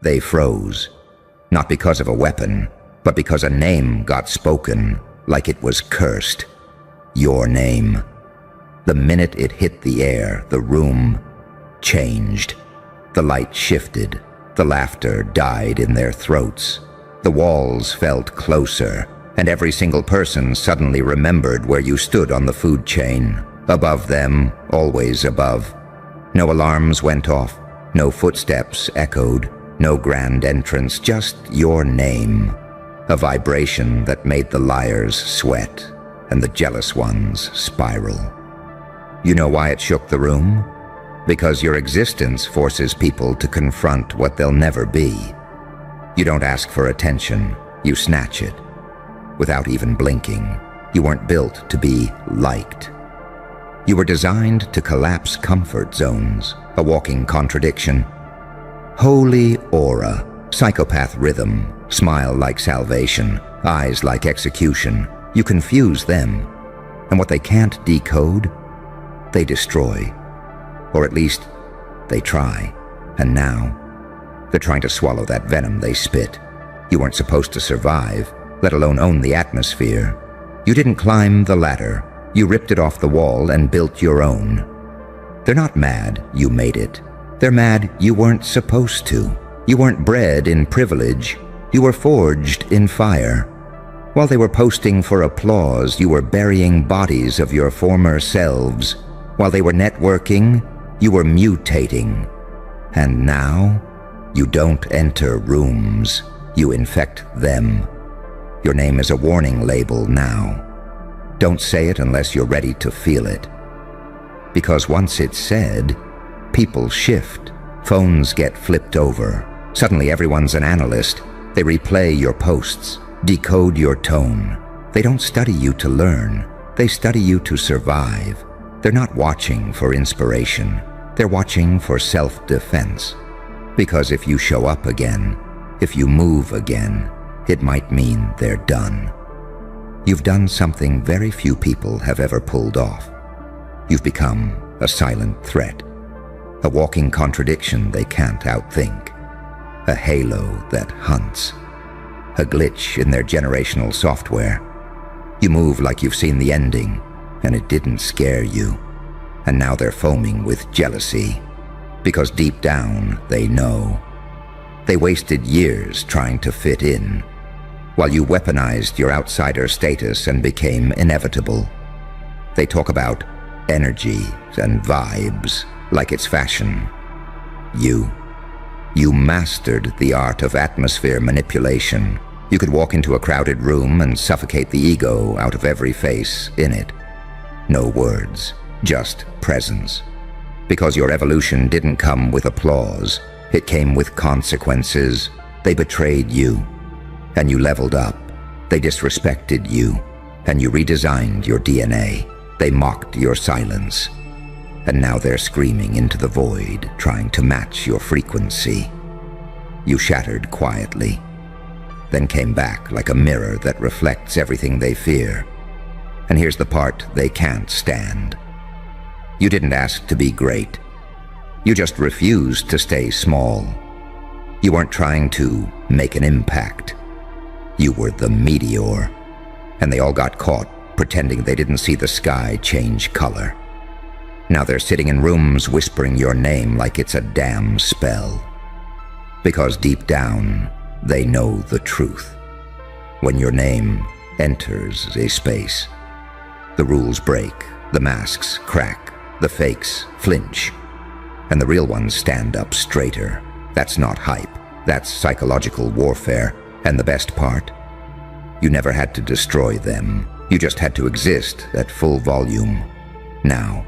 They froze, not because of a weapon, but because a name got spoken like it was cursed. Your name. The minute it hit the air, the room changed. The light shifted. The laughter died in their throats. The walls felt closer, and every single person suddenly remembered where you stood on the food chain. Above them, always above. No alarms went off. No footsteps echoed. No grand entrance, just your name. A vibration that made the liars sweat and the jealous ones spiral. You know why it shook the room? Because your existence forces people to confront what they'll never be. You don't ask for attention, you snatch it. Without even blinking, you weren't built to be liked. You were designed to collapse comfort zones, a walking contradiction. Holy aura, psychopath rhythm, smile like salvation, eyes like execution. You confuse them, and what they can't decode, they destroy. Or at least, they try. And now, they're trying to swallow that venom they spit. You weren't supposed to survive, let alone own the atmosphere. You didn't climb the ladder. You ripped it off the wall and built your own. They're not mad you made it. They're mad you weren't supposed to. You weren't bred in privilege. You were forged in fire. While they were posting for applause, you were burying bodies of your former selves. While they were networking, you were mutating. And now, you don't enter rooms. You infect them. Your name is a warning label now. Don't say it unless you're ready to feel it. Because once it's said, people shift. Phones get flipped over. Suddenly everyone's an analyst. They replay your posts, decode your tone. They don't study you to learn. They study you to survive. They're not watching for inspiration. They're watching for self-defense. Because if you show up again, if you move again, it might mean they're done. You've done something very few people have ever pulled off. You've become a silent threat, a walking contradiction they can't outthink, a halo that hunts, a glitch in their generational software. You move like you've seen the ending, and it didn't scare you. And now they're foaming with jealousy, because deep down they know. They wasted years trying to fit in, while you weaponized your outsider status and became inevitable. They talk about energy and vibes like it's fashion. You mastered the art of atmosphere manipulation. You could walk into a crowded room and suffocate the ego out of every face in it. No words, just presence. Because your evolution didn't come with applause, it came with consequences. They betrayed you, and you leveled up. They disrespected you, and you redesigned your DNA. They mocked your silence. And now they're screaming into the void, trying to match your frequency. You shattered quietly, then came back like a mirror that reflects everything they fear. And here's the part they can't stand. You didn't ask to be great. You just refused to stay small. You weren't trying to make an impact. You were the meteor, and they all got caught pretending they didn't see the sky change color. Now they're sitting in rooms whispering your name like it's a damn spell. Because deep down, they know the truth. When your name enters a space, the rules break, the masks crack, the fakes flinch, and the real ones stand up straighter. That's not hype, that's psychological warfare. And the best part? You never had to destroy them. You just had to exist at full volume. Now,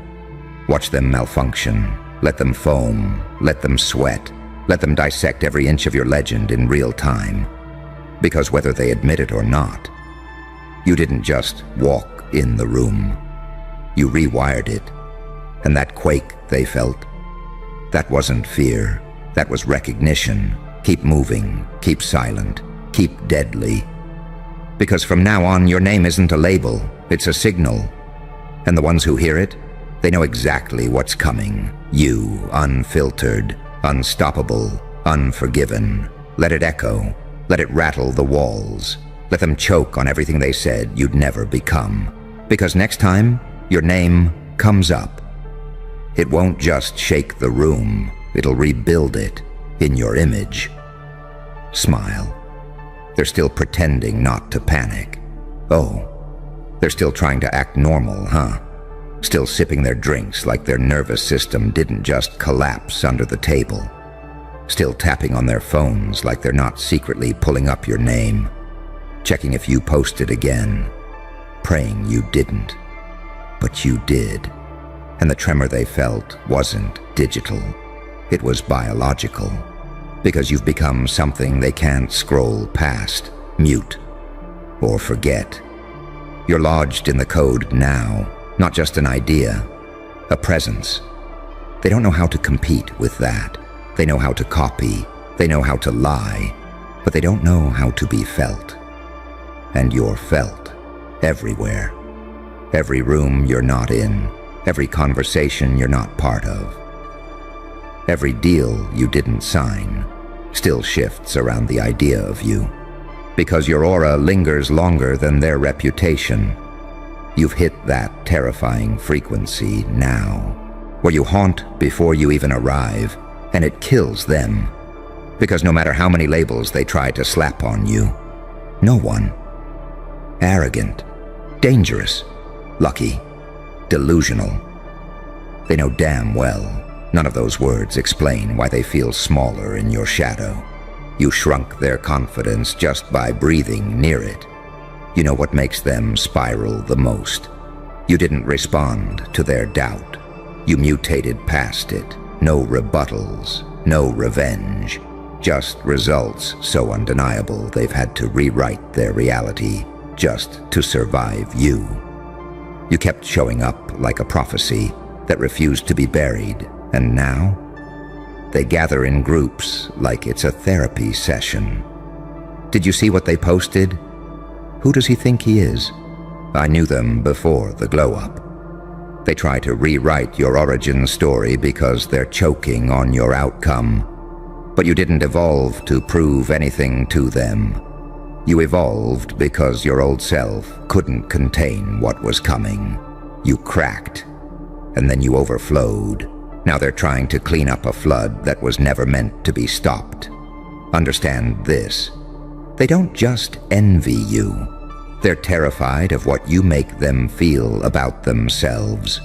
watch them malfunction. Let them foam. Let them sweat. Let them dissect every inch of your legend in real time. Because whether they admit it or not, you didn't just walk in the room. You rewired it. And that quake they felt, that wasn't fear. That was recognition. Keep moving. Keep silent. Keep deadly. Because from now on, your name isn't a label. It's a signal. And the ones who hear it, they know exactly what's coming. You, unfiltered, unstoppable, Unforgiven. Let it echo. Let it rattle the walls. Let them choke on everything they said you'd never become. Because next time, your name comes up. It won't just shake the room. It'll rebuild it in your image. Smile. They're still pretending not to panic. Oh, they're still trying to act normal, huh? Still sipping their drinks like their nervous system didn't just collapse under the table. Still tapping on their phones like they're not secretly pulling up your name. Checking if you posted again. Praying you didn't. But you did. And the tremor they felt wasn't digital. It was biological. Because you've become something they can't scroll past, mute, or forget. You're lodged in the code now, not just an idea, a presence. They don't know how to compete with that. They know how to copy, they know how to lie, but they don't know how to be felt. And you're felt, everywhere. Every room you're not in, every conversation you're not part of. Every deal you didn't sign still shifts around the idea of you. Because your aura lingers longer than their reputation. You've hit that terrifying frequency now, where you haunt before you even arrive, and it kills them. Because no matter how many labels they try to slap on you, no one. Arrogant, dangerous, lucky, delusional. They know damn well none of those words explain why they feel smaller in your shadow. You shrunk their confidence just by breathing near it. You know what makes them spiral the most. You didn't respond to their doubt. You mutated past it. No rebuttals, no revenge. Just results so undeniable they've had to rewrite their reality just to survive you. You kept showing up like a prophecy that refused to be buried. And now, they gather in groups like it's a therapy session. Did you see what they posted? Who does he think he is? I knew them before the glow-up. They try to rewrite your origin story because they're choking on your outcome. But you didn't evolve to prove anything to them. You evolved because your old self couldn't contain what was coming. You cracked, and then you overflowed. Now they're trying to clean up a flood that was never meant to be stopped. Understand this. They don't just envy you. They're terrified of what you make them feel about themselves.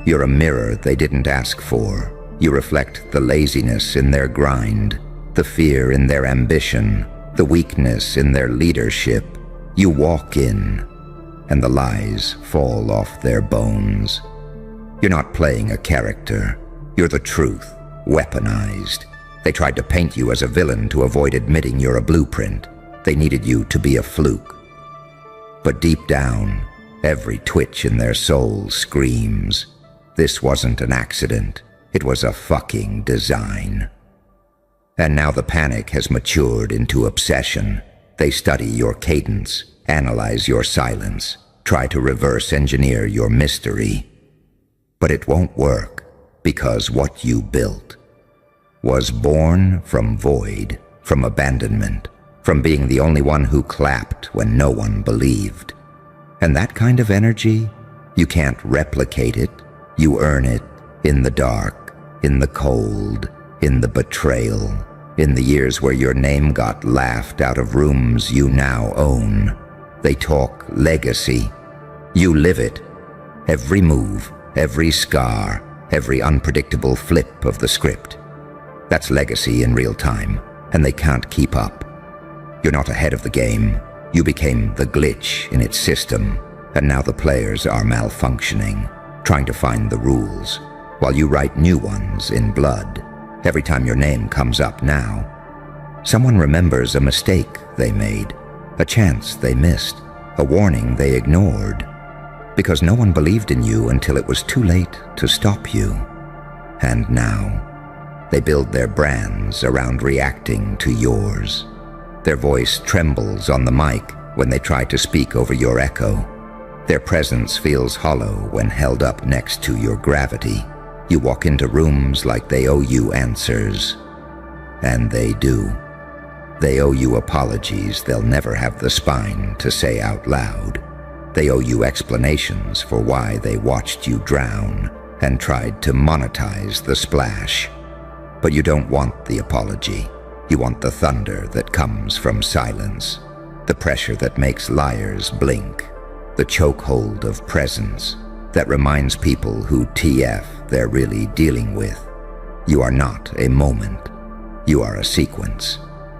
You're a mirror they didn't ask for. You reflect the laziness in their grind, the fear in their ambition, the weakness in their leadership. You walk in, and the lies fall off their bones. You're not playing a character. You're the truth, weaponized. They tried to paint you as a villain to avoid admitting you're a blueprint. They needed you to be a fluke. But deep down, every twitch in their soul screams, this wasn't an accident. It was a fucking design. And now the panic has matured into obsession. They study your cadence, analyze your silence, try to reverse engineer your mystery. But it won't work. Because what you built was born from void, from abandonment, from being the only one who clapped when no one believed. And that kind of energy, you can't replicate it. You earn it in the dark, in the cold, in the betrayal, in the years where your name got laughed out of rooms you now own. They talk legacy. You live it. Every move, every scar, every unpredictable flip of the script. That's legacy in real time, and they can't keep up. You're not ahead of the game. You became the glitch in its system, and now the players are malfunctioning, trying to find the rules, while you write new ones in blood. Every time your name comes up now, someone remembers a mistake they made, a chance they missed, a warning they ignored. Because no one believed in you until it was too late to stop you. And now, they build their brands around reacting to yours. Their voice trembles on the mic when they try to speak over your echo. Their presence feels hollow when held up next to your gravity. You walk into rooms like they owe you answers. and they do. They owe you apologies they'll never have the spine to say out loud. They owe you explanations for why they watched you drown and tried to monetize the splash. But you don't want the apology. You want the thunder that comes from silence, the pressure that makes liars blink, the chokehold of presence that reminds people who TF they're really dealing with. You are not a moment. You are a sequence,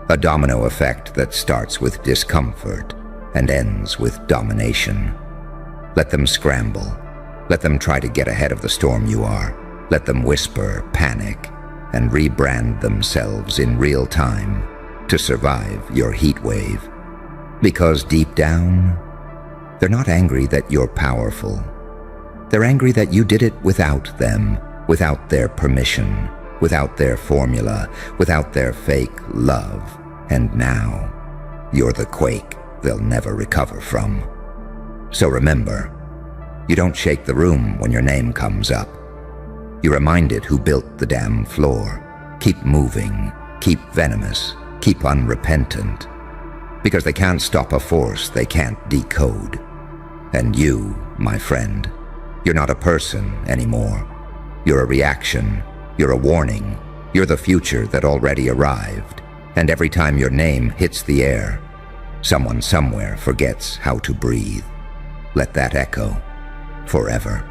a domino effect that starts with discomfort and ends with domination. Let them scramble. Let them try to get ahead of the storm you are. Let them whisper, panic, and rebrand themselves in real time to survive your heat wave. Because deep down, they're not angry that you're powerful. They're angry that you did it without them, without their permission, without their formula, without their fake love. And now, you're the quake they'll never recover from. So remember, you don't shake the room when your name comes up. You remind it who built the damn floor. Keep moving, keep venomous, keep unrepentant. Because they can't stop a force they can't decode. And you, my friend, you're not a person anymore. You're a reaction, you're a warning, you're the future that already arrived. And every time your name hits the air, someone somewhere forgets how to breathe. Let that echo forever.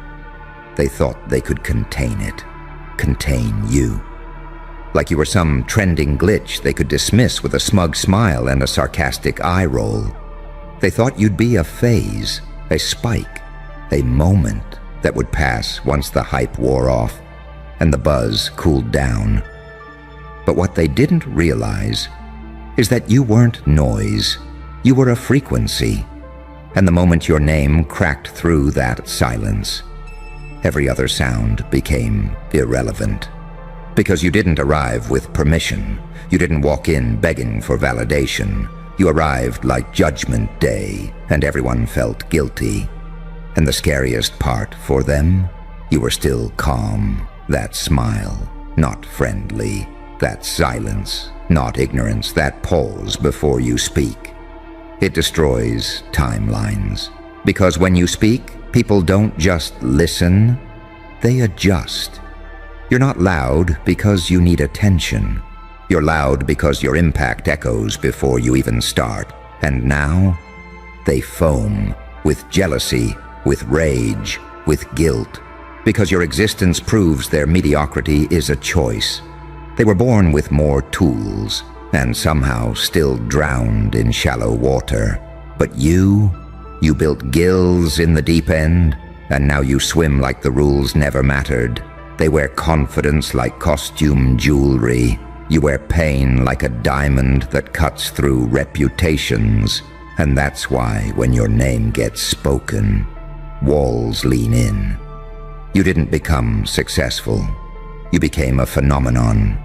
They thought they could contain it, contain you. Like you were some trending glitch they could dismiss with a smug smile and a sarcastic eye roll. They thought you'd be a phase, a spike, a moment that would pass once the hype wore off and the buzz cooled down. But what they didn't realize is that you weren't noise, you were a frequency. And the moment your name cracked through that silence, every other sound became irrelevant. Because you didn't arrive with permission. You didn't walk in begging for validation. You arrived like Judgment Day, and everyone felt guilty. And the scariest part for them, you were still calm. That smile, not friendly. That silence, not ignorance. That pause before you speak. It destroys timelines. Because when you speak, people don't just listen, they adjust. You're not loud because you need attention. You're loud because your impact echoes before you even start. And now, they foam with jealousy, with rage, with guilt, because your existence proves their mediocrity is a choice. They were born with more tools, and somehow still drowned in shallow water. But you built gills in the deep end, and now you swim like the rules never mattered. They wear confidence like costume jewelry. You wear pain like a diamond that cuts through reputations. And that's why when your name gets spoken, walls lean in. You didn't become successful. You became a phenomenon,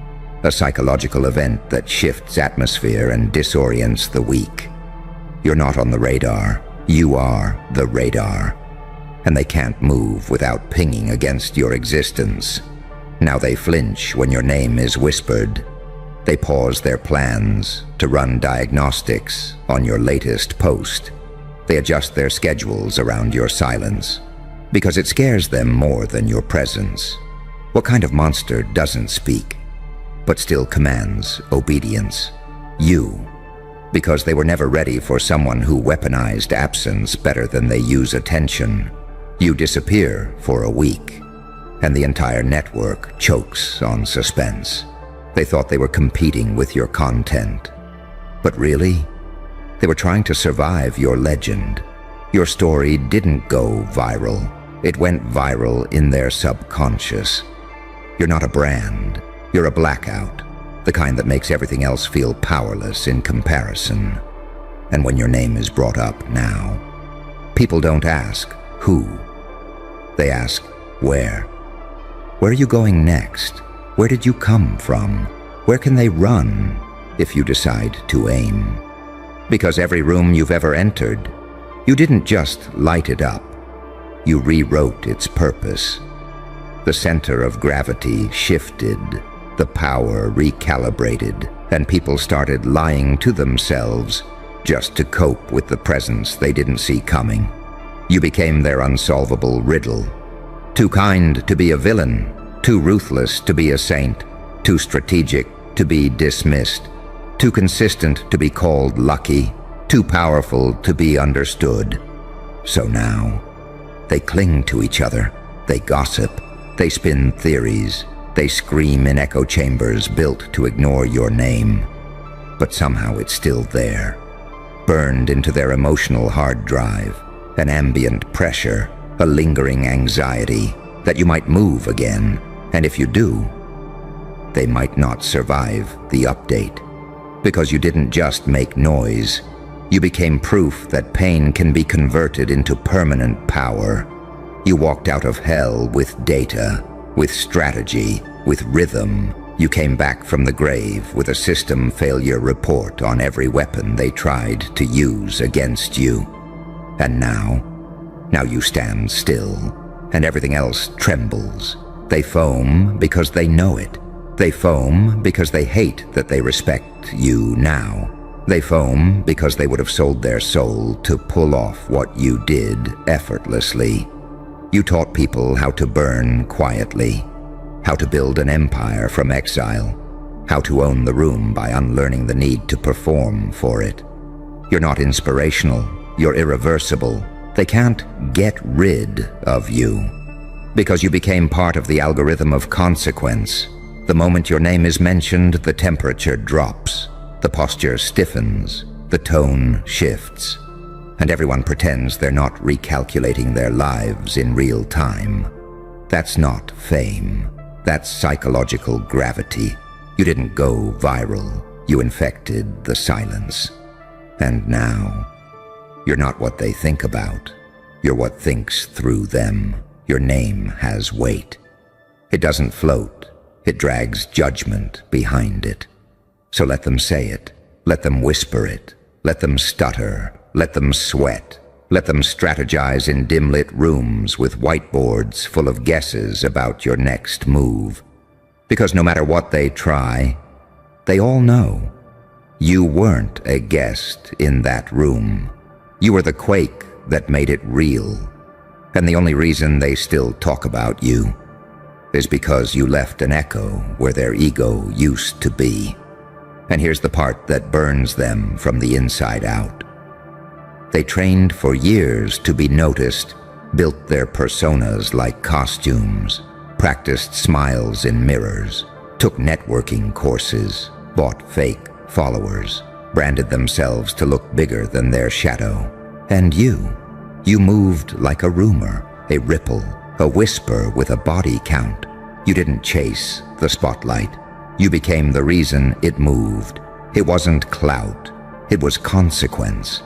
a psychological event that shifts atmosphere and disorients the weak. You're not on the radar. You are the radar. And they can't move without pinging against your existence. Now they flinch when your name is whispered. They pause their plans to run diagnostics on your latest post. They adjust their schedules around your silence, because it scares them more than your presence. What kind of monster doesn't speak, but still commands obedience? You. Because they were never ready for someone who weaponized absence better than they use attention. You disappear for a week, and the entire network chokes on suspense. They thought they were competing with your content. But really, they were trying to survive your legend. Your story didn't go viral. It went viral in their subconscious. You're not a brand. You're a blackout, the kind that makes everything else feel powerless in comparison. And when your name is brought up now, people don't ask, who? They ask, where? Where are you going next? Where did you come from? Where can they run if you decide to aim? Because every room you've ever entered, you didn't just light it up. You rewrote its purpose. The center of gravity shifted, the power recalibrated, and people started lying to themselves just to cope with the presence they didn't see coming. You became their unsolvable riddle. Too kind to be a villain, too ruthless to be a saint, too strategic to be dismissed, too consistent to be called lucky, too powerful to be understood. So now, they cling to each other, they gossip, they spin theories, they scream in echo chambers built to ignore your name. But somehow it's still there, burned into their emotional hard drive, an ambient pressure, a lingering anxiety that you might move again, and if you do, they might not survive the update. Because you didn't just make noise, you became proof that pain can be converted into permanent power. You walked out of hell with data, with strategy, with rhythm. You came back from the grave with a system failure report on every weapon they tried to use against you. And now you stand still, and everything else trembles. They foam because they know it. They foam because they hate that they respect you now. They foam because they would have sold their soul to pull off what you did effortlessly. You taught people how to burn quietly, how to build an empire from exile, how to own the room by unlearning the need to perform for it. You're not inspirational, you're irreversible. They can't get rid of you, because you became part of the algorithm of consequence. The moment your name is mentioned, the temperature drops, the posture stiffens, the tone shifts, and everyone pretends they're not recalculating their lives in real time. That's not fame. That's psychological gravity. You didn't go viral. You infected the silence. And now, you're not what they think about. You're what thinks through them. Your name has weight. It doesn't float. It drags judgment behind it. So let them say it. Let them whisper it. Let them stutter. Let them sweat. Let them strategize in dim-lit rooms with whiteboards full of guesses about your next move. Because no matter what they try, they all know you weren't a guest in that room. You were the quake that made it real. And the only reason they still talk about you is because you left an echo where their ego used to be. And here's the part that burns them from the inside out. They trained for years to be noticed, built their personas like costumes, practiced smiles in mirrors, took networking courses, bought fake followers, branded themselves to look bigger than their shadow. And you moved like a rumor, a ripple, a whisper with a body count. You didn't chase the spotlight. You became the reason it moved. It wasn't clout, it was consequence.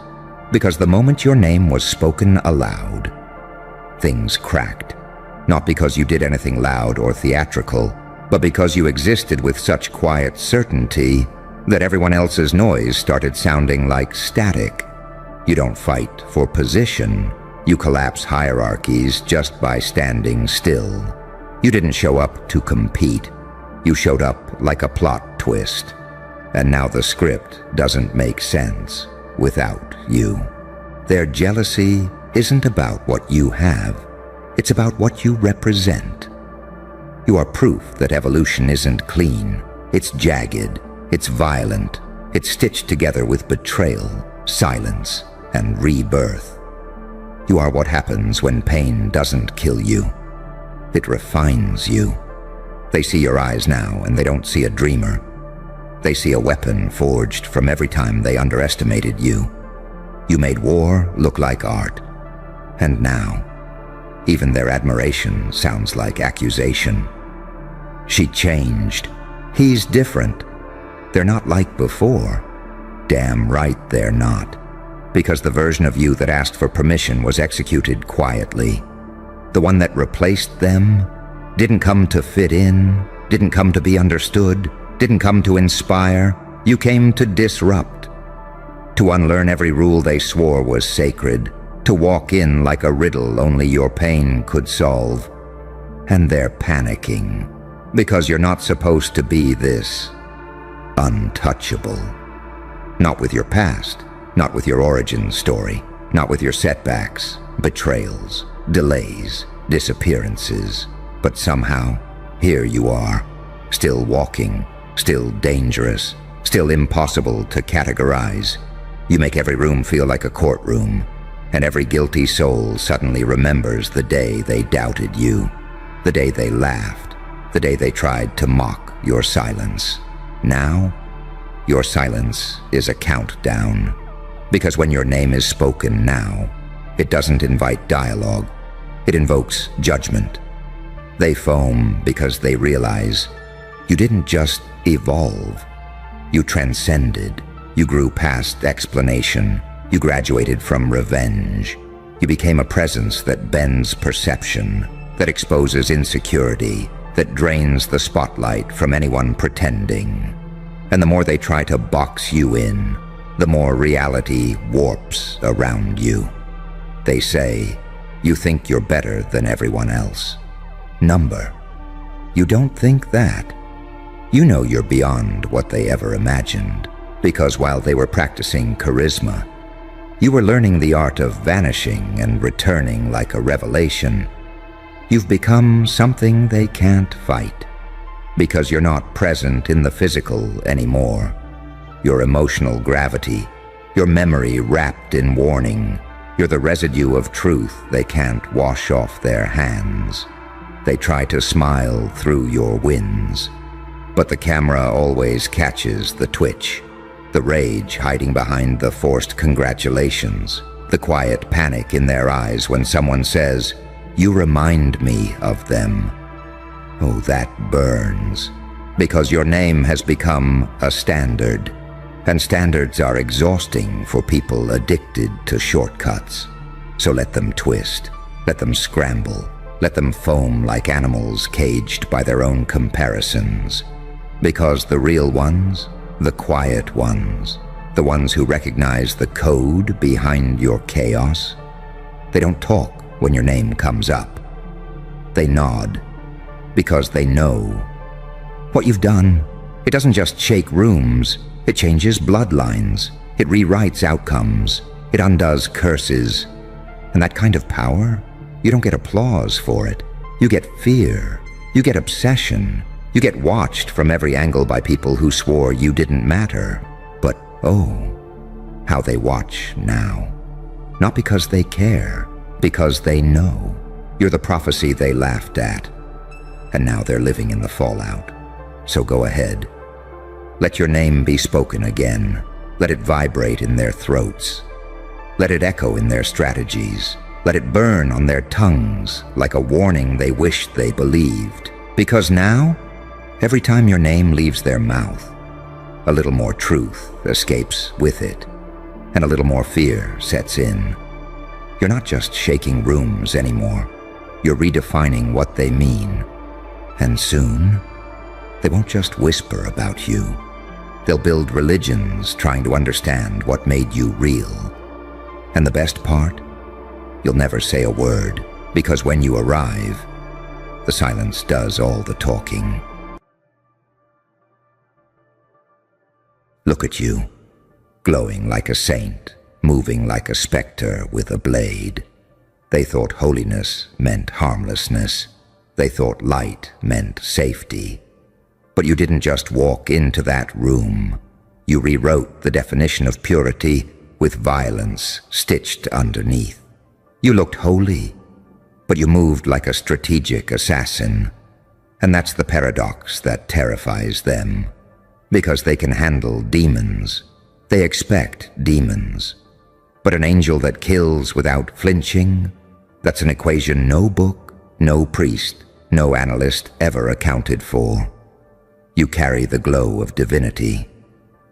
Because the moment your name was spoken aloud, things cracked. Not because you did anything loud or theatrical, but because you existed with such quiet certainty that everyone else's noise started sounding like static. You don't fight for position. You collapse hierarchies just by standing still. You didn't show up to compete. You showed up like a plot twist. And now the script doesn't make sense without you. Their jealousy isn't about what you have. It's about what you represent. You are proof that evolution isn't clean. It's jagged. It's violent. It's stitched together with betrayal, silence, and rebirth. You are what happens when pain doesn't kill you. It refines you. They see your eyes now, and they don't see a dreamer. They see a weapon forged from every time they underestimated you. You made war look like art. And now, even their admiration sounds like accusation. She changed. He's different. They're not like before. Damn right they're not. Because the version of you that asked for permission was executed quietly. The one that replaced them didn't come to fit in, didn't come to be understood, didn't come to inspire. You came to disrupt. To unlearn every rule they swore was sacred. To walk in like a riddle only your pain could solve. And they're panicking. Because you're not supposed to be this untouchable. Not with your past, not with your origin story, not with your setbacks, betrayals, delays, disappearances. But somehow, here you are, still walking, still dangerous, still impossible to categorize. You make every room feel like a courtroom, and every guilty soul suddenly remembers the day they doubted you, the day they laughed, the day they tried to mock your silence. Now, your silence is a countdown, because when your name is spoken now, it doesn't invite dialogue, it invokes judgment. They foam because they realize you didn't just evolve, you transcended. You grew past explanation. You graduated from revenge. You became a presence that bends perception, that exposes insecurity, that drains the spotlight from anyone pretending. And the more they try to box you in, the more reality warps around you. They say, you think you're better than everyone else. Number. You don't think that. You know you're beyond what they ever imagined. Because while they were practicing charisma, you were learning the art of vanishing and returning like a revelation. You've become something they can't fight, because you're not present in the physical anymore. Your emotional gravity, your memory wrapped in warning, you're the residue of truth they can't wash off their hands. They try to smile through your wins, but the camera always catches the twitch. The rage hiding behind the forced congratulations, the quiet panic in their eyes when someone says, "You remind me of them." Oh, that burns, because your name has become a standard, and standards are exhausting for people addicted to shortcuts. So let them twist, let them scramble, let them foam like animals caged by their own comparisons, because the real ones, the quiet ones, the ones who recognize the code behind your chaos, they don't talk when your name comes up. They nod, because they know. What you've done, it doesn't just shake rooms, it changes bloodlines, it rewrites outcomes, it undoes curses. And that kind of power, you don't get applause for it. You get fear, you get obsession. You get watched from every angle by people who swore you didn't matter. But oh, how they watch now. Not because they care, because they know. You're the prophecy they laughed at. And now they're living in the fallout. So go ahead. Let your name be spoken again. Let it vibrate in their throats. Let it echo in their strategies. Let it burn on their tongues like a warning they wish they believed. Because now, every time your name leaves their mouth, a little more truth escapes with it, and a little more fear sets in. You're not just shaking rooms anymore. You're redefining what they mean. And soon, they won't just whisper about you. They'll build religions trying to understand what made you real. And the best part? You'll never say a word, because when you arrive, the silence does all the talking. Look at you, glowing like a saint, moving like a specter with a blade. They thought holiness meant harmlessness. They thought light meant safety. But you didn't just walk into that room. You rewrote the definition of purity with violence stitched underneath. You looked holy, but you moved like a strategic assassin. And that's the paradox that terrifies them. Because they can handle demons. They expect demons. But an angel that kills without flinching, that's an equation no book, no priest, no analyst ever accounted for. You carry the glow of divinity,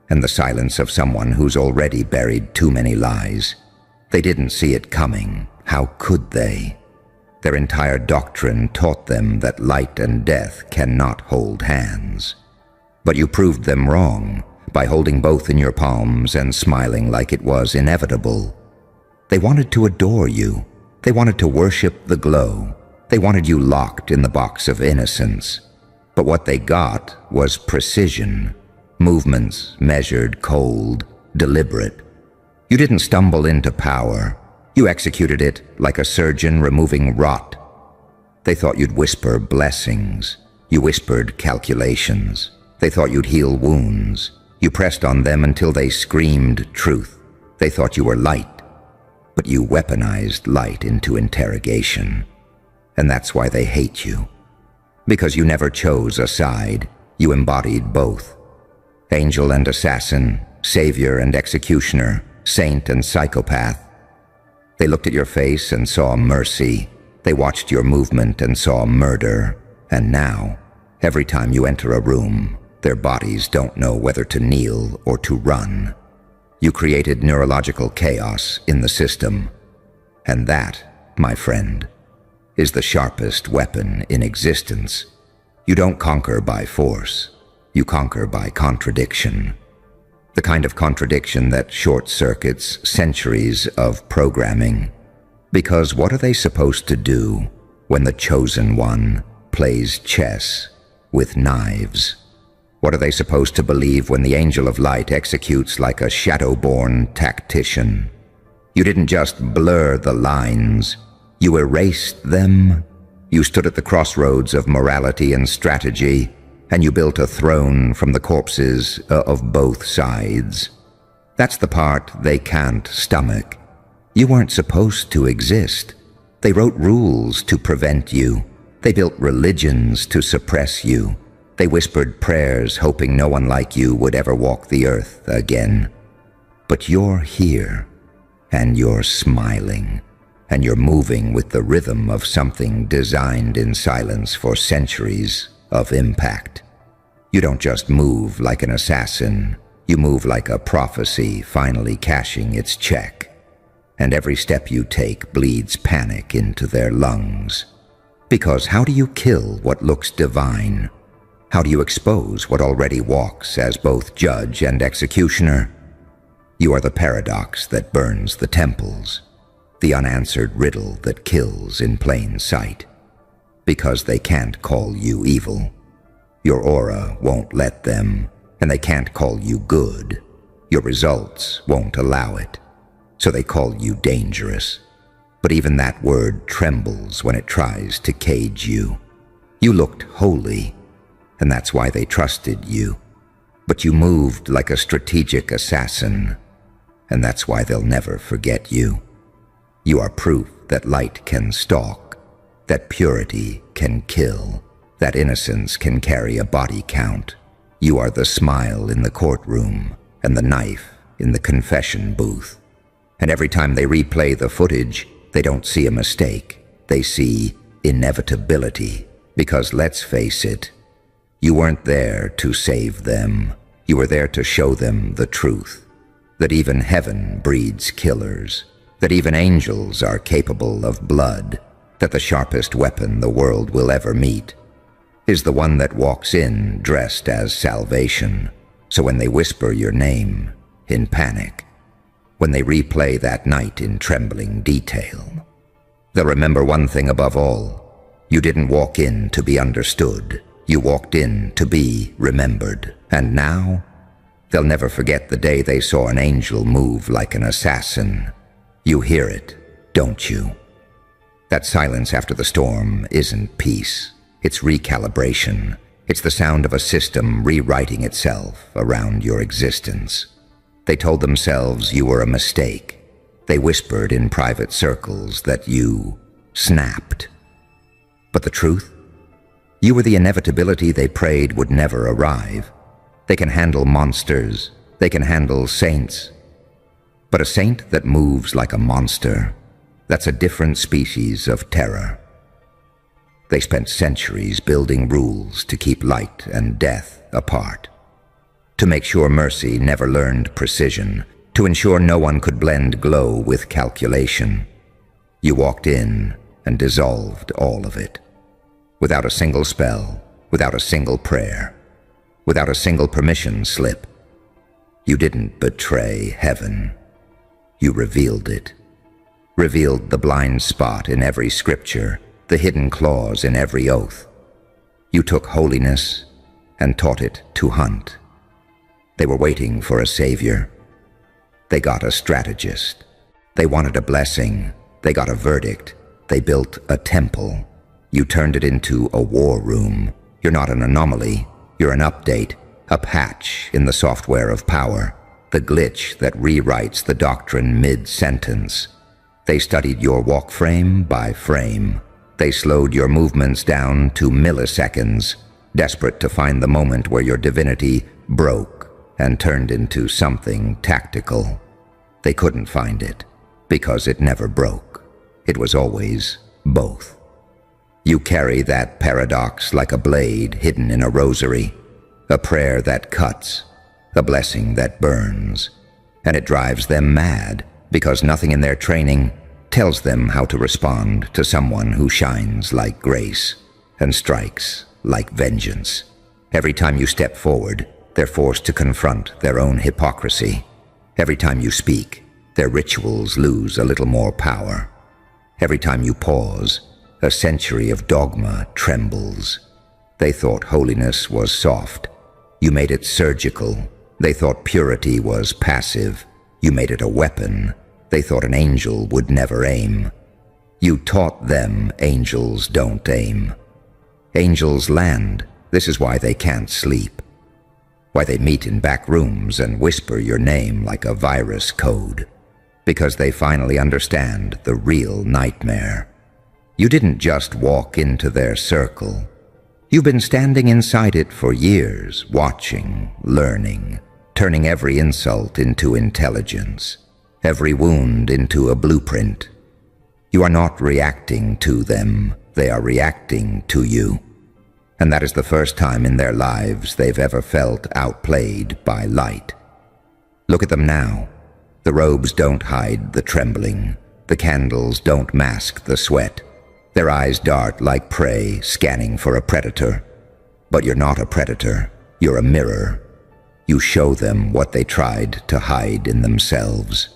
and the silence of someone who's already buried too many lies. They didn't see it coming. How could they? Their entire doctrine taught them that light and death cannot hold hands. But you proved them wrong by holding both in your palms and smiling like it was inevitable. They wanted to adore you. They wanted to worship the glow. They wanted you locked in the box of innocence. But what they got was precision, movements measured, cold, deliberate. You didn't stumble into power. You executed it like a surgeon removing rot. They thought you'd whisper blessings. You whispered calculations. They thought you'd heal wounds. You pressed on them until they screamed truth. They thought you were light, but you weaponized light into interrogation. And that's why they hate you. Because you never chose a side, you embodied both. Angel and assassin, savior and executioner, saint and psychopath. They looked at your face and saw mercy. They watched your movement and saw murder. And now, every time you enter a room, their bodies don't know whether to kneel or to run. You created neurological chaos in the system. And that, my friend, is the sharpest weapon in existence. You don't conquer by force. You conquer by contradiction. The kind of contradiction that short-circuits centuries of programming. Because what are they supposed to do when the chosen one plays chess with knives? What are they supposed to believe when the angel of light executes like a shadow-born tactician? You didn't just blur the lines. You erased them. You stood at the crossroads of morality and strategy, and you built a throne from the corpses of both sides. That's the part they can't stomach. You weren't supposed to exist. They wrote rules to prevent you. They built religions to suppress you. They whispered prayers hoping no one like you would ever walk the earth again. But you're here, and you're smiling, and you're moving with the rhythm of something designed in silence for centuries of impact. You don't just move like an assassin, you move like a prophecy finally cashing its check. And every step you take bleeds panic into their lungs. Because how do you kill what looks divine? How do you expose what already walks as both judge and executioner? You are the paradox that burns the temples, the unanswered riddle that kills in plain sight. Because they can't call you evil. Your aura won't let them, and they can't call you good. Your results won't allow it. So they call you dangerous. But even that word trembles when it tries to cage you. You looked holy, and that's why they trusted you. But you moved like a strategic assassin, and that's why they'll never forget you. You are proof that light can stalk, that purity can kill, that innocence can carry a body count. You are the smile in the courtroom and the knife in the confession booth. And every time they replay the footage, they don't see a mistake. They see inevitability. Because let's face it, you weren't there to save them. You were there to show them the truth. That even heaven breeds killers. That even angels are capable of blood. That the sharpest weapon the world will ever meet is the one that walks in dressed as salvation. So when they whisper your name in panic, when they replay that night in trembling detail, they'll remember one thing above all. You didn't walk in to be understood. You walked in to be remembered. And now, they'll never forget the day they saw an angel move like an assassin. You hear it, don't you? That silence after the storm isn't peace. It's recalibration. It's the sound of a system rewriting itself around your existence. They told themselves you were a mistake. They whispered in private circles that you snapped. But the truth? You were the inevitability they prayed would never arrive. They can handle monsters. They can handle saints. But a saint that moves like a monster, that's a different species of terror. They spent centuries building rules to keep light and death apart. To make sure mercy never learned precision, to ensure no one could blend glow with calculation. You walked in and dissolved all of it. Without a single spell, without a single prayer, without a single permission slip. You didn't betray heaven. You revealed it. Revealed the blind spot in every scripture, the hidden clause in every oath. You took holiness and taught it to hunt. They were waiting for a savior. They got a strategist. They wanted a blessing. They got a verdict. They built a temple. You turned it into a war room. You're not an anomaly. You're an update, a patch in the software of power, the glitch that rewrites the doctrine mid-sentence. They studied your walk frame by frame. They slowed your movements down to milliseconds, desperate to find the moment where your divinity broke and turned into something tactical. They couldn't find it, because it never broke. It was always both. You carry that paradox like a blade hidden in a rosary, a prayer that cuts, a blessing that burns. And it drives them mad, because nothing in their training tells them how to respond to someone who shines like grace and strikes like vengeance. Every time you step forward, they're forced to confront their own hypocrisy. Every time you speak, their rituals lose a little more power. Every time you pause, a century of dogma trembles. They thought holiness was soft. You made it surgical. They thought purity was passive. You made it a weapon. They thought an angel would never aim. You taught them angels don't aim. Angels land. This is why they can't sleep. Why they meet in back rooms and whisper your name like a virus code. Because they finally understand the real nightmare. You didn't just walk into their circle. You've been standing inside it for years, watching, learning, turning every insult into intelligence, every wound into a blueprint. You are not reacting to them, they are reacting to you. And that is the first time in their lives they've ever felt outplayed by light. Look at them now. The robes don't hide the trembling. The candles don't mask the sweat. Their eyes dart like prey scanning for a predator. But you're not a predator. You're a mirror. You show them what they tried to hide in themselves.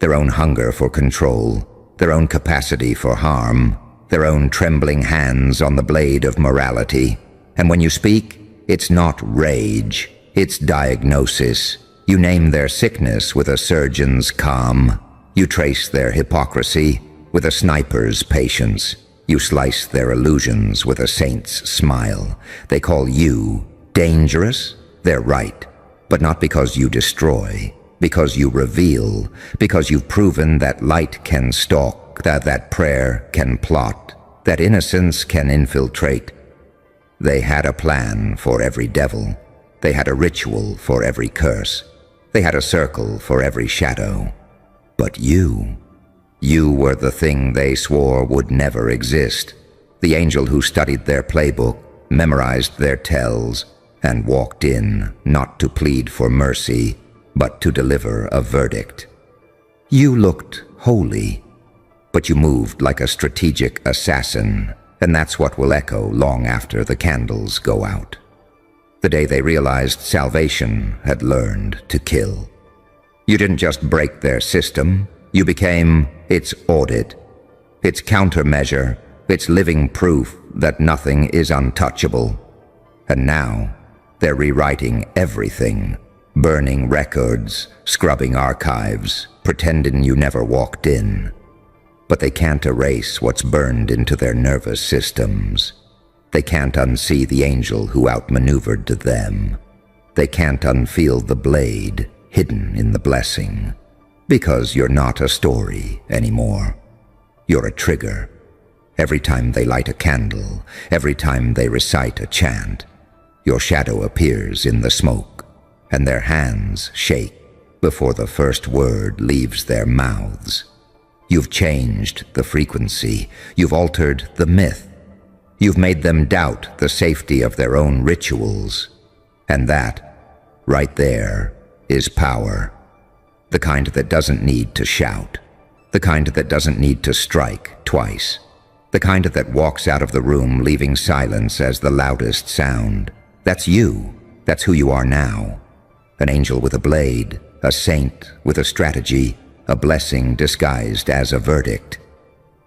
Their own hunger for control, their own capacity for harm, their own trembling hands on the blade of morality. And when you speak, it's not rage, it's diagnosis. You name their sickness with a surgeon's calm. You trace their hypocrisy with a sniper's patience. You slice their illusions with a saint's smile. They call you dangerous? They're right. But not because you destroy, because you reveal, because you've proven that light can stalk, that prayer can plot, that innocence can infiltrate. They had a plan for every devil. They had a ritual for every curse. They had a circle for every shadow. But you were the thing they swore would never exist. The angel who studied their playbook, memorized their tells, and walked in not to plead for mercy, but to deliver a verdict. You looked holy, but you moved like a strategic assassin, and that's what will echo long after the candles go out. The day they realized salvation had learned to kill. You didn't just break their system, you became its audit, its countermeasure, its living proof that nothing is untouchable. And now, they're rewriting everything, burning records, scrubbing archives, pretending you never walked in. But they can't erase what's burned into their nervous systems. They can't unsee the angel who outmaneuvered them. They can't unfeel the blade hidden in the blessing. Because you're not a story anymore. You're a trigger. Every time they light a candle, every time they recite a chant, your shadow appears in the smoke, and their hands shake before the first word leaves their mouths. You've changed the frequency. You've altered the myth. You've made them doubt the safety of their own rituals. And that, right there, is power. The kind that doesn't need to shout. The kind that doesn't need to strike twice. The kind that walks out of the room leaving silence as the loudest sound. That's you. That's who you are now. An angel with a blade, a saint with a strategy, a blessing disguised as a verdict.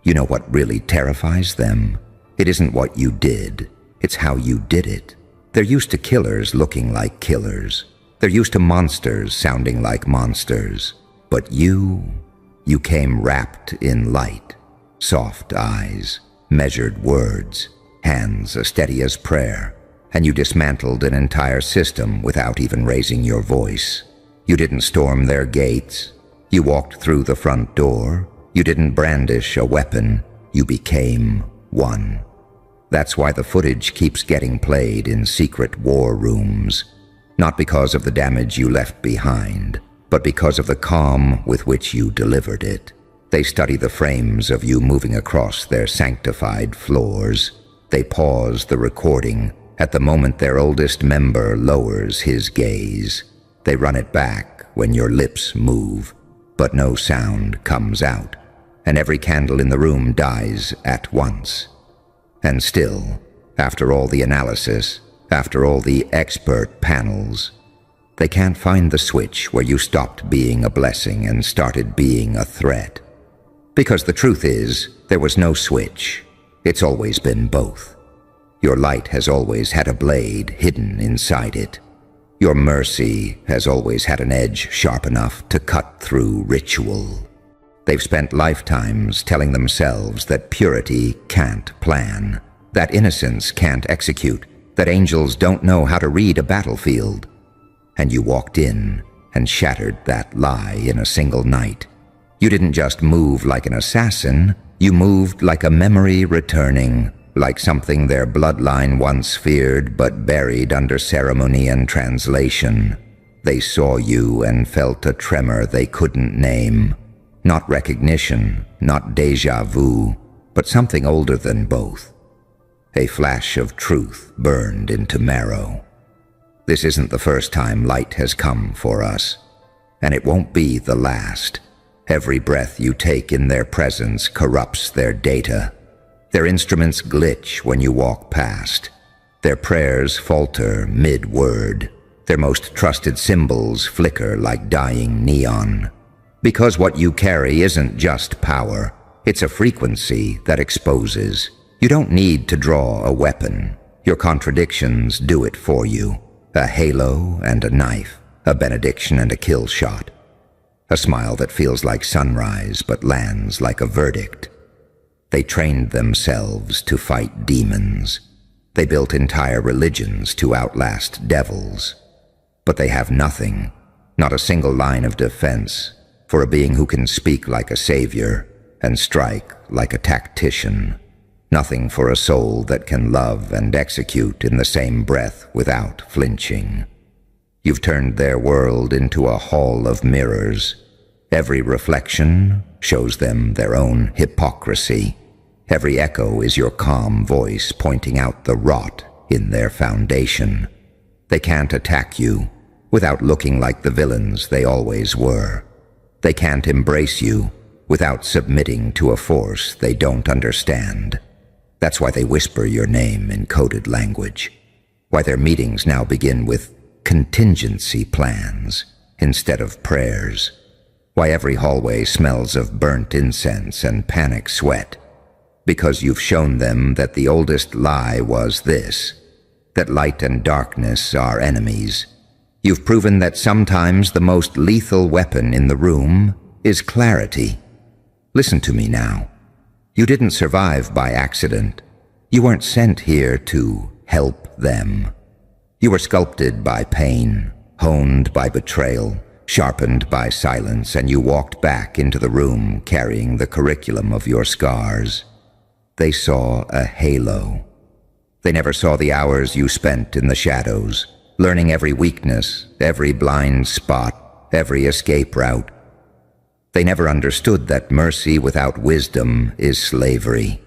You know what really terrifies them? It isn't what you did. It's how you did it. They're used to killers looking like killers. They're used to monsters sounding like monsters. But you came wrapped in light, soft eyes, measured words, hands as steady as prayer, and you dismantled an entire system without even raising your voice. You didn't storm their gates. You walked through the front door. You didn't brandish a weapon. You became one. That's why the footage keeps getting played in secret war rooms. Not because of the damage you left behind, but because of the calm with which you delivered it. They study the frames of you moving across their sanctified floors. They pause the recording at the moment their oldest member lowers his gaze. They run it back when your lips move, but no sound comes out, and every candle in the room dies at once. And still, after all the analysis, after all the expert panels, they can't find the switch where you stopped being a blessing and started being a threat. Because the truth is, there was no switch. It's always been both. Your light has always had a blade hidden inside it. Your mercy has always had an edge sharp enough to cut through ritual. They've spent lifetimes telling themselves that purity can't plan, that innocence can't execute, that angels don't know how to read a battlefield. And you walked in and shattered that lie in a single night. You didn't just move like an assassin, you moved like a memory returning, like something their bloodline once feared but buried under ceremony and translation. They saw you and felt a tremor they couldn't name. Not recognition, not déjà vu, but something older than both. A flash of truth burned into marrow. This isn't the first time light has come for us, and it won't be the last. Every breath you take in their presence corrupts their data. Their instruments glitch when you walk past. Their prayers falter mid-word. Their most trusted symbols flicker like dying neon. Because what you carry isn't just power, it's a frequency that exposes. You don't need to draw a weapon. Your contradictions do it for you. A halo and a knife, a benediction and a kill shot. A smile that feels like sunrise but lands like a verdict. They trained themselves to fight demons. They built entire religions to outlast devils. But they have nothing, not a single line of defense, for a being who can speak like a savior and strike like a tactician. Nothing for a soul that can love and execute in the same breath without flinching. You've turned their world into a hall of mirrors. Every reflection shows them their own hypocrisy. Every echo is your calm voice pointing out the rot in their foundation. They can't attack you without looking like the villains they always were. They can't embrace you without submitting to a force they don't understand. That's why they whisper your name in coded language. Why their meetings now begin with contingency plans instead of prayers. Why every hallway smells of burnt incense and panic sweat. Because you've shown them that the oldest lie was this, that light and darkness are enemies. You've proven that sometimes the most lethal weapon in the room is clarity. Listen to me now. You didn't survive by accident. You weren't sent here to help them. You were sculpted by pain, honed by betrayal, sharpened by silence, and you walked back into the room carrying the curriculum of your scars. They saw a halo. They never saw the hours you spent in the shadows, learning every weakness, every blind spot, every escape route. They never understood that mercy without wisdom is slavery,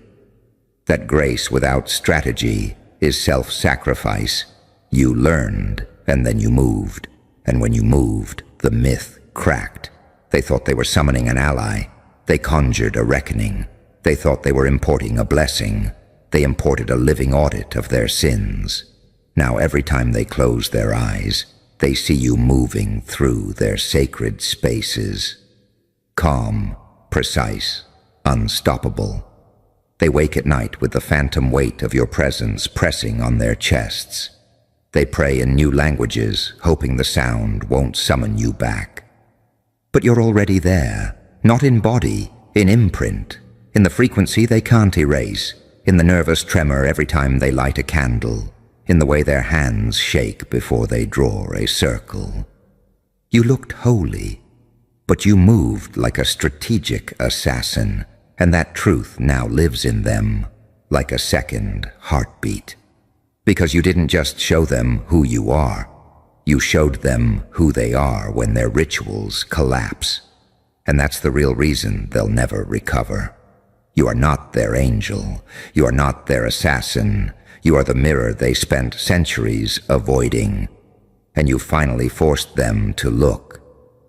that grace without strategy is self-sacrifice. You learned, and then you moved, and when you moved, the myth cracked. They thought they were summoning an ally. They conjured a reckoning. They thought they were importing a blessing. They imported a living audit of their sins. Now every time they close their eyes, they see you moving through their sacred spaces. Calm, precise, unstoppable. They wake at night with the phantom weight of your presence pressing on their chests. They pray in new languages, hoping the sound won't summon you back. But you're already there, not in body, in imprint, in the frequency they can't erase, in the nervous tremor every time they light a candle, in the way their hands shake before they draw a circle. You looked holy, but you moved like a strategic assassin, and that truth now lives in them, like a second heartbeat. Because you didn't just show them who you are, you showed them who they are when their rituals collapse. And that's the real reason they'll never recover. You are not their angel. You are not their assassin. You are the mirror they spent centuries avoiding. And you finally forced them to look.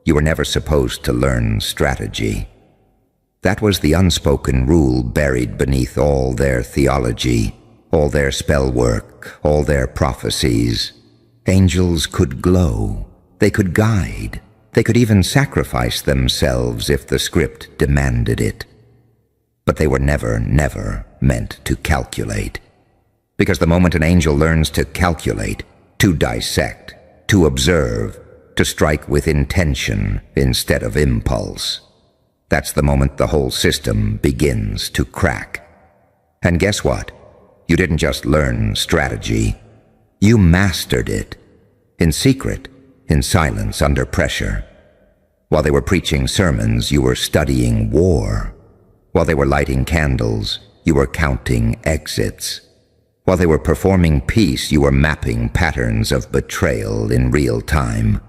You were never supposed to learn strategy. That was the unspoken rule buried beneath all their theology, all their spell work, all their prophecies. Angels could glow. They could guide. They could even sacrifice themselves if the script demanded it. But they were never meant to calculate. Because the moment an angel learns to calculate, to dissect, to observe, to strike with intention instead of impulse, that's the moment the whole system begins to crack. And guess what? You didn't just learn strategy. You mastered it. In secret, in silence, under pressure. While they were preaching sermons, you were studying war. While they were lighting candles, you were counting exits. While they were performing peace, you were mapping patterns of betrayal in real time.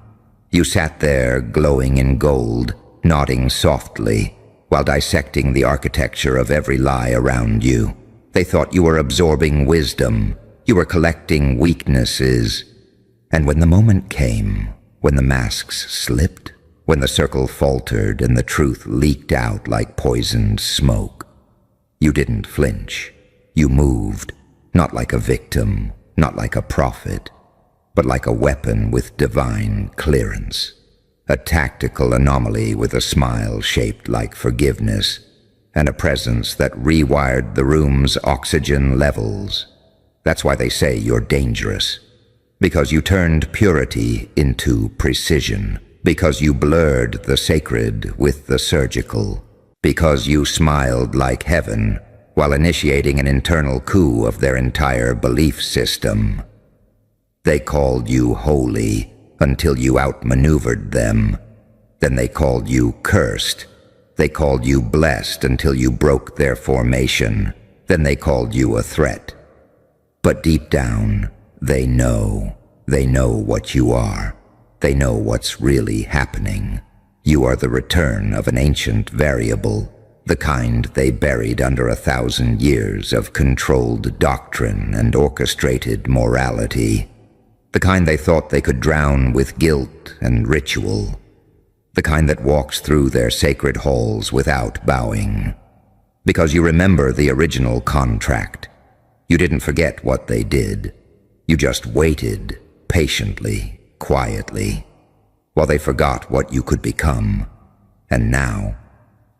You sat there, glowing in gold, nodding softly, while dissecting the architecture of every lie around you. They thought you were absorbing wisdom. You were collecting weaknesses. And when the moment came, when the masks slipped, when the circle faltered and the truth leaked out like poisoned smoke, you didn't flinch. You moved, not like a victim, not like a prophet, but like a weapon with divine clearance. A tactical anomaly with a smile shaped like forgiveness, and a presence that rewired the room's oxygen levels. That's why they say you're dangerous. Because you turned purity into precision. Because you blurred the sacred with the surgical. Because you smiled like heaven while initiating an internal coup of their entire belief system. They called you holy until you outmaneuvered them. Then they called you cursed. They called you blessed until you broke their formation. Then they called you a threat. But deep down, they know what you are. They know what's really happening. You are the return of an ancient variable, the kind they buried under 1,000 years of controlled doctrine and orchestrated morality. The kind they thought they could drown with guilt and ritual. The kind that walks through their sacred halls without bowing. Because you remember the original contract. You didn't forget what they did. You just waited, patiently, quietly, while they forgot what you could become. And now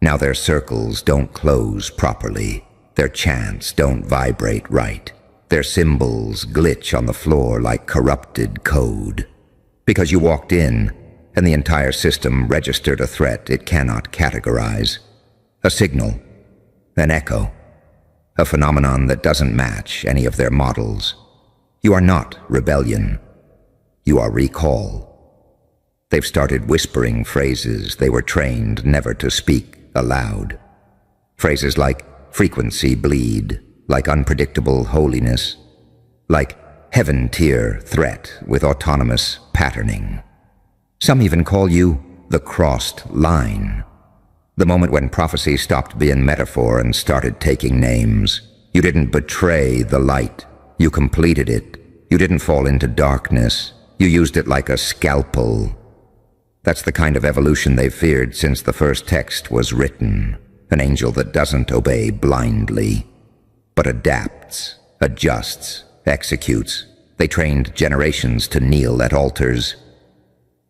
their circles don't close properly. Their chants don't vibrate right. Their symbols glitch on the floor like corrupted code. Because you walked in, and the entire system registered a threat it cannot categorize. A signal, an echo, a phenomenon that doesn't match any of their models. You are not rebellion. You are recall. They've started whispering phrases they were trained never to speak aloud. Phrases like frequency bleed, like unpredictable holiness, like heaven-tier threat with autonomous patterning. Some even call you the crossed line. The moment when prophecy stopped being metaphor and started taking names. You didn't betray the light. You completed it. You didn't fall into darkness. You used it like a scalpel. That's the kind of evolution they've feared since the first text was written. An angel that doesn't obey blindly, but adapts, adjusts, executes. They trained generations to kneel at altars.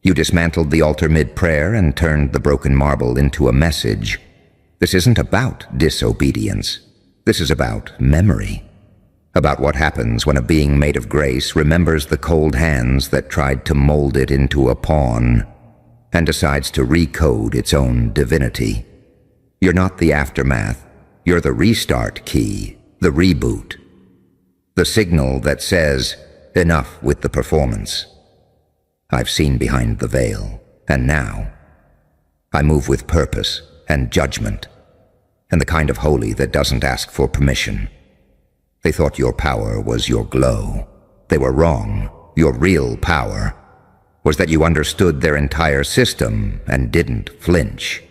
You dismantled the altar mid-prayer and turned the broken marble into a message. This isn't about disobedience. This is about memory. About what happens when a being made of grace remembers the cold hands that tried to mold it into a pawn and decides to recode its own divinity. You're not the aftermath. You're the restart key, the reboot. The signal that says, enough with the performance. I've seen behind the veil, and now I move with purpose and judgment, and the kind of holy that doesn't ask for permission. They thought your power was your glow. They were wrong. Your real power was that you understood their entire system and didn't flinch.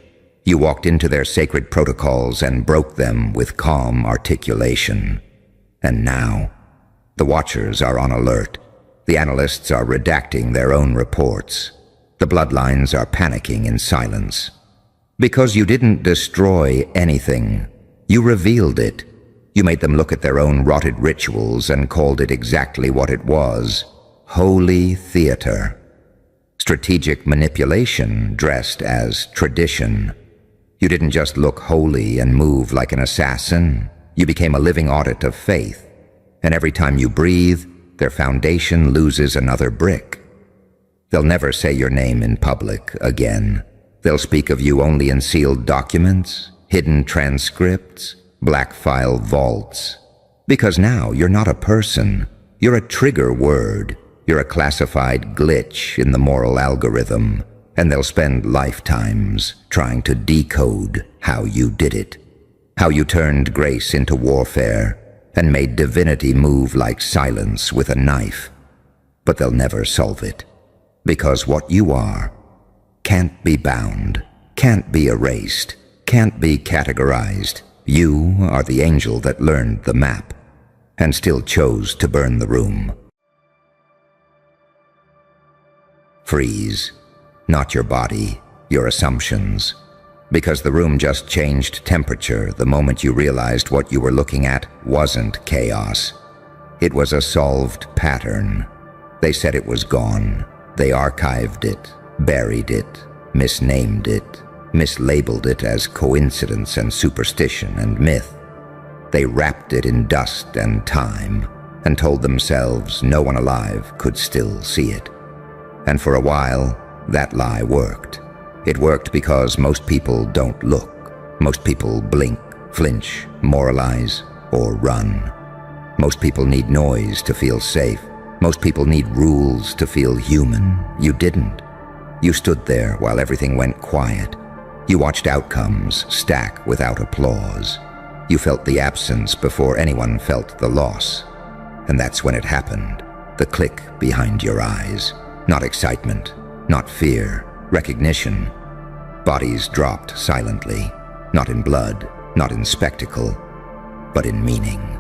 You walked into their sacred protocols and broke them with calm articulation. And now, the Watchers are on alert. The analysts are redacting their own reports. The bloodlines are panicking in silence. Because you didn't destroy anything, you revealed it. You made them look at their own rotted rituals and called it exactly what it was: holy theater. Strategic manipulation dressed as tradition. You didn't just look holy and move like an assassin. You became a living audit of faith. And every time you breathe, their foundation loses another brick. They'll never say your name in public again. They'll speak of you only in sealed documents, hidden transcripts, black file vaults. Because now you're not a person. You're a trigger word. You're a classified glitch in the moral algorithm. And they'll spend lifetimes trying to decode how you did it. How you turned grace into warfare and made divinity move like silence with a knife. But they'll never solve it. Because what you are can't be bound, can't be erased, can't be categorized. You are the angel that learned the map and still chose to burn the room. Freeze. Not your body, your assumptions. Because the room just changed temperature the moment you realized what you were looking at wasn't chaos. It was a solved pattern. They said it was gone. They archived it, buried it, misnamed it, mislabeled it as coincidence and superstition and myth. They wrapped it in dust and time and told themselves no one alive could still see it. And for a while, that lie worked. It worked because most people don't look. Most people blink, flinch, moralize, or run. Most people need noise to feel safe. Most people need rules to feel human. You didn't. You stood there while everything went quiet. You watched outcomes stack without applause. You felt the absence before anyone felt the loss. And that's when it happened. The click behind your eyes. Not excitement, not fear, recognition. Bodies dropped silently, not in blood, not in spectacle, but in meaning.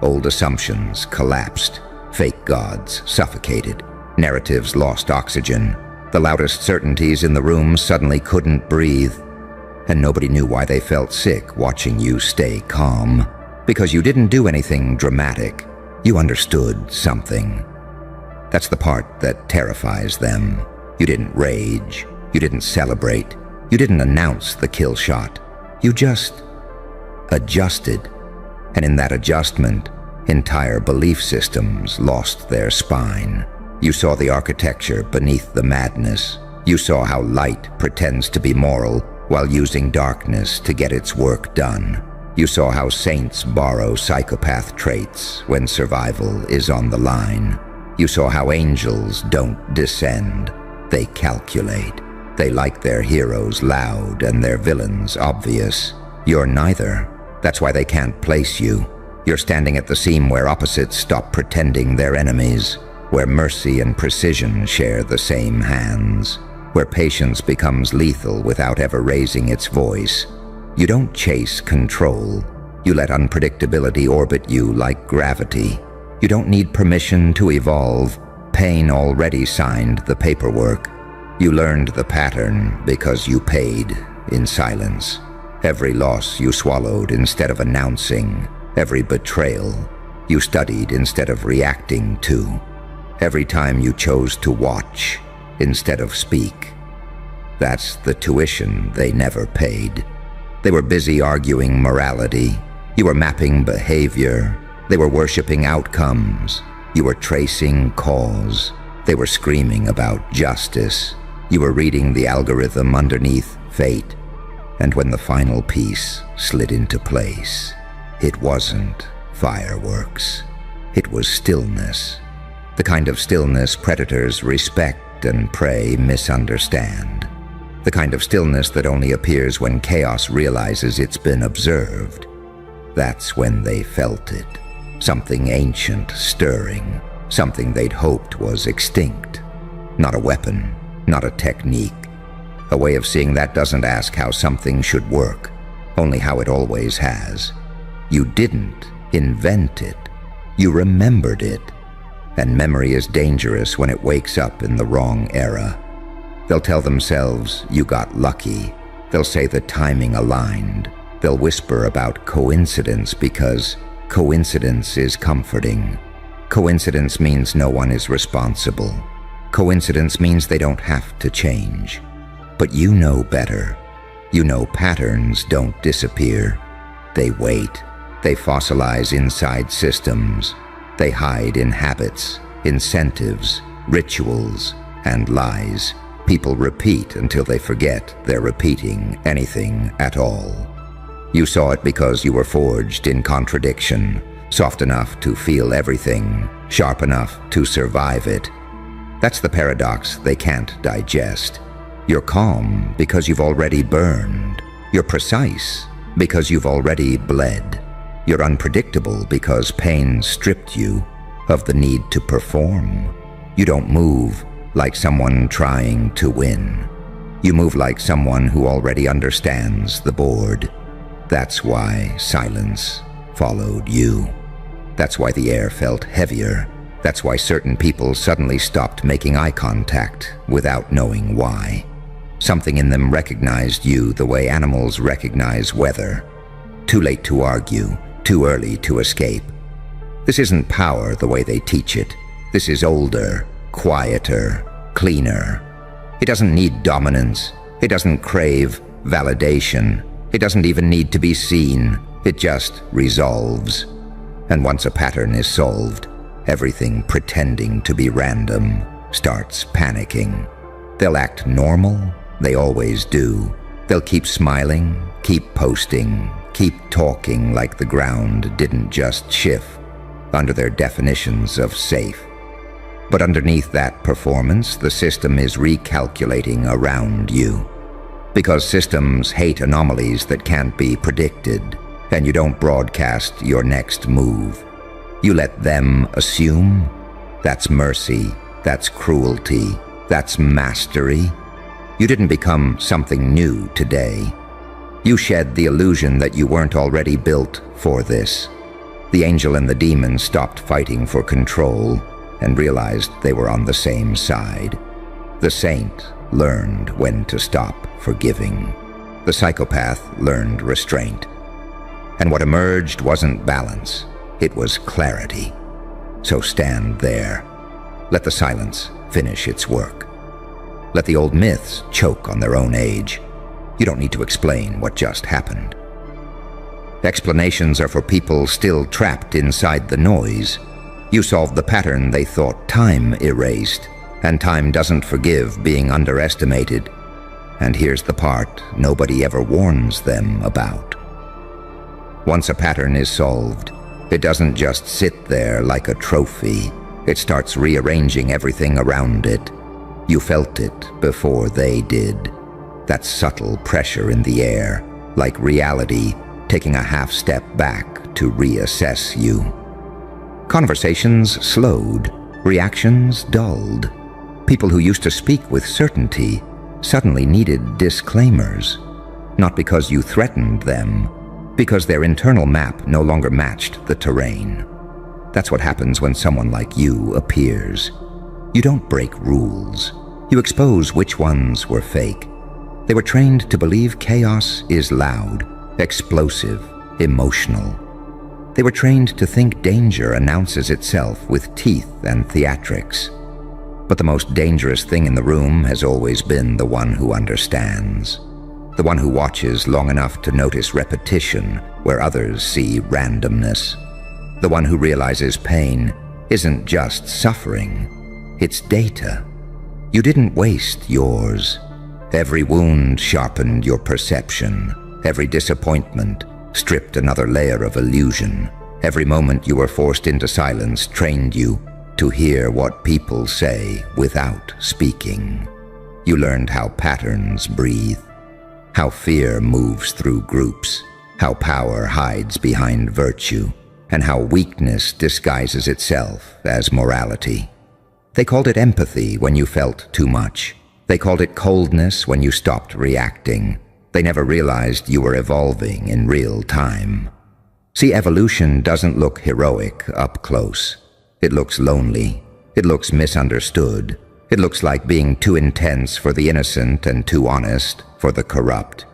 Old assumptions collapsed. Fake gods suffocated. Narratives lost oxygen. The loudest certainties in the room suddenly couldn't breathe. And nobody knew why they felt sick watching you stay calm. Because you didn't do anything dramatic. You understood something. That's the part that terrifies them. You didn't rage. You didn't celebrate. You didn't announce the kill shot. You just adjusted. And in that adjustment, entire belief systems lost their spine. You saw the architecture beneath the madness. You saw how light pretends to be moral while using darkness to get its work done. You saw how saints borrow psychopath traits when survival is on the line. You saw how angels don't descend. They calculate. They like their heroes loud and their villains obvious. You're neither. That's why they can't place you. You're standing at the seam where opposites stop pretending they're enemies, where mercy and precision share the same hands, where patience becomes lethal without ever raising its voice. You don't chase control. You let unpredictability orbit you like gravity. You don't need permission to evolve. Pain already signed the paperwork. You learned the pattern because you paid in silence. Every loss you swallowed instead of announcing. Every betrayal you studied instead of reacting to. Every time you chose to watch instead of speak. That's the tuition they never paid. They were busy arguing morality. You were mapping behavior. They were worshiping outcomes. You were tracing cause. They were screaming about justice. You were reading the algorithm underneath fate. And when the final piece slid into place, it wasn't fireworks. It was stillness. The kind of stillness predators respect and prey misunderstand. The kind of stillness that only appears when chaos realizes it's been observed. That's when they felt it. Something ancient stirring. Something they'd hoped was extinct. Not a weapon, not a technique. A way of seeing that doesn't ask how something should work, only how it always has. You didn't invent it. You remembered it. And memory is dangerous when it wakes up in the wrong era. They'll tell themselves you got lucky. They'll say the timing aligned. They'll whisper about coincidence because coincidence is comforting. Coincidence means no one is responsible. Coincidence means they don't have to change. But you know better. You know patterns don't disappear. They wait. They fossilize inside systems. They hide in habits, incentives, rituals, and lies. People repeat until they forget they're repeating anything at all. You saw it because you were forged in contradiction, soft enough to feel everything, sharp enough to survive it. That's the paradox they can't digest. You're calm because you've already burned. You're precise because you've already bled. You're unpredictable because pain stripped you of the need to perform. You don't move like someone trying to win. You move like someone who already understands the board. That's why silence followed you. That's why the air felt heavier. That's why certain people suddenly stopped making eye contact without knowing why. Something in them recognized you the way animals recognize weather. Too late to argue, too early to escape. This isn't power the way they teach it. This is older, quieter, cleaner. It doesn't need dominance. It doesn't crave validation. It doesn't even need to be seen. It just resolves. And once a pattern is solved, everything pretending to be random starts panicking. They'll act normal. They always do. They'll keep smiling, keep posting, keep talking like the ground didn't just shift under their definitions of safe. But underneath that performance, the system is recalculating around you. Because systems hate anomalies that can't be predicted, and you don't broadcast your next move. You let them assume. That's mercy. That's cruelty. That's mastery. You didn't become something new today. You shed the illusion that you weren't already built for this. The angel and the demon stopped fighting for control and realized they were on the same side. The saint learned when to stop forgiving. The psychopath learned restraint. And what emerged wasn't balance. It was clarity. So stand there. Let the silence finish its work. Let the old myths choke on their own age. You don't need to explain what just happened. Explanations are for people still trapped inside the noise. You solved the pattern they thought time erased, and time doesn't forgive being underestimated. And here's the part nobody ever warns them about. Once a pattern is solved, it doesn't just sit there like a trophy. It starts rearranging everything around it. You felt it before they did. That subtle pressure in the air, like reality taking a half step back to reassess you. Conversations slowed, reactions dulled. People who used to speak with certainty suddenly needed disclaimers. Not because you threatened them, because their internal map no longer matched the terrain. That's what happens when someone like you appears. You don't break rules. You expose which ones were fake. They were trained to believe chaos is loud, explosive, emotional. They were trained to think danger announces itself with teeth and theatrics. But the most dangerous thing in the room has always been the one who understands. the one who watches long enough to notice repetition where others see randomness, the one who realizes pain isn't just suffering, it's data. You didn't waste yours. Every wound sharpened your perception. Every disappointment stripped another layer of illusion. Every moment you were forced into silence trained you to hear what people say without speaking. You learned how patterns breathe, how fear moves through groups, how power hides behind virtue, and how weakness disguises itself as morality. They called it empathy when you felt too much. They called it coldness when you stopped reacting. They never realized you were evolving in real time. See, evolution doesn't look heroic up close. It looks lonely. It looks misunderstood. It looks like being too intense for the innocent and too honest for the corrupt.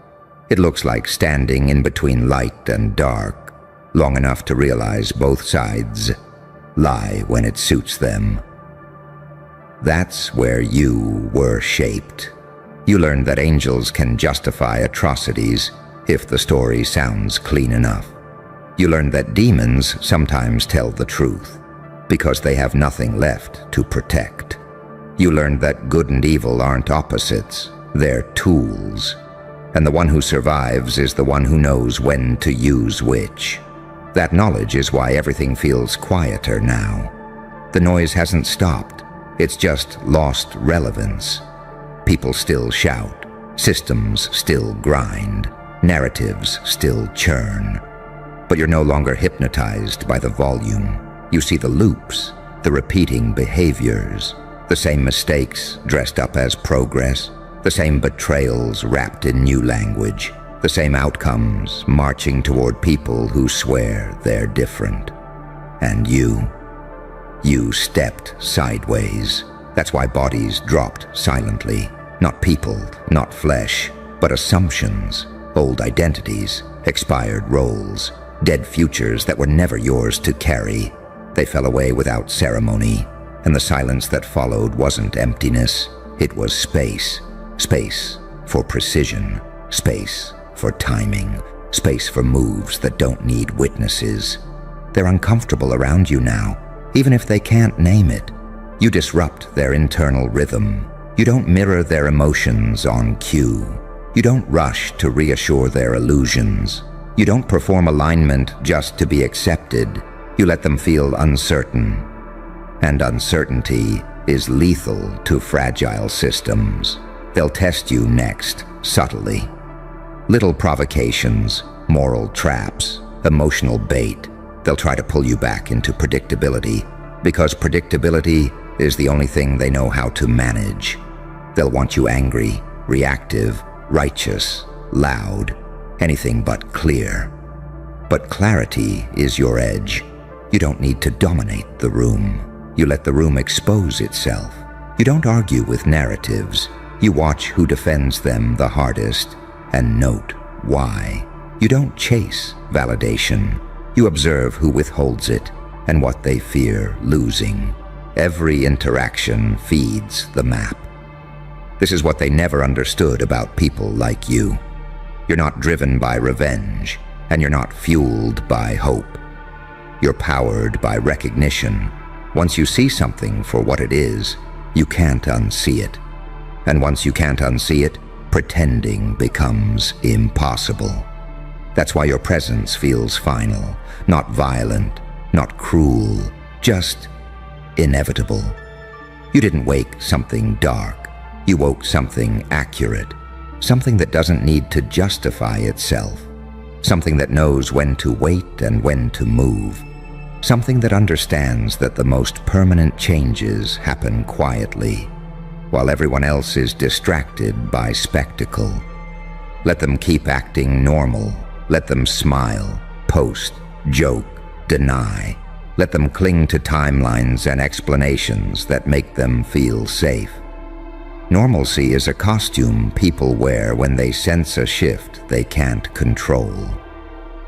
It looks like standing in between light and dark, long enough to realize both sides lie when it suits them. That's where you were shaped. You learned that angels can justify atrocities if the story sounds clean enough. You learned that demons sometimes tell the truth because they have nothing left to protect. You learned that good and evil aren't opposites, they're tools. And the one who survives is the one who knows when to use which. That knowledge is why everything feels quieter now. The noise hasn't stopped. It's just lost relevance. People still shout. Systems still grind. Narratives still churn. But you're no longer hypnotized by the volume. You see the loops, the repeating behaviors, the same mistakes dressed up as progress, the same betrayals wrapped in new language, the same outcomes marching toward people who swear they're different. And you stepped sideways. That's why bodies dropped silently. Not people, not flesh, but assumptions, old identities, expired roles, dead futures that were never yours to carry. They fell away without ceremony, and the silence that followed wasn't emptiness, it was space. Space for precision, space for timing, space for moves that don't need witnesses. They're uncomfortable around you now, even if they can't name it. You disrupt their internal rhythm. You don't mirror their emotions on cue. You don't rush to reassure their illusions. You don't perform alignment just to be accepted. You let them feel uncertain. And uncertainty is lethal to fragile systems. They'll test you next, subtly. Little provocations, moral traps, emotional bait. They'll try to pull you back into predictability, because predictability is the only thing they know how to manage. They'll want you angry, reactive, righteous, loud, anything but clear. But clarity is your edge. You don't need to dominate the room. You let the room expose itself. You don't argue with narratives. You watch who defends them the hardest and note why. You don't chase validation. You observe who withholds it and what they fear losing. Every interaction feeds the map. This is what they never understood about people like you. You're not driven by revenge, and you're not fueled by hope. You're powered by recognition. Once you see something for what it is, you can't unsee it. And once you can't unsee it, pretending becomes impossible. That's why your presence feels final, not violent, not cruel, just inevitable. You didn't wake something dark. You woke something accurate, something that doesn't need to justify itself, something that knows when to wait and when to move, something that understands that the most permanent changes happen quietly, while everyone else is distracted by spectacle. Let them keep acting normal. Let them smile, post, joke, deny. Let them cling to timelines and explanations that make them feel safe. Normalcy is a costume people wear when they sense a shift they can't control.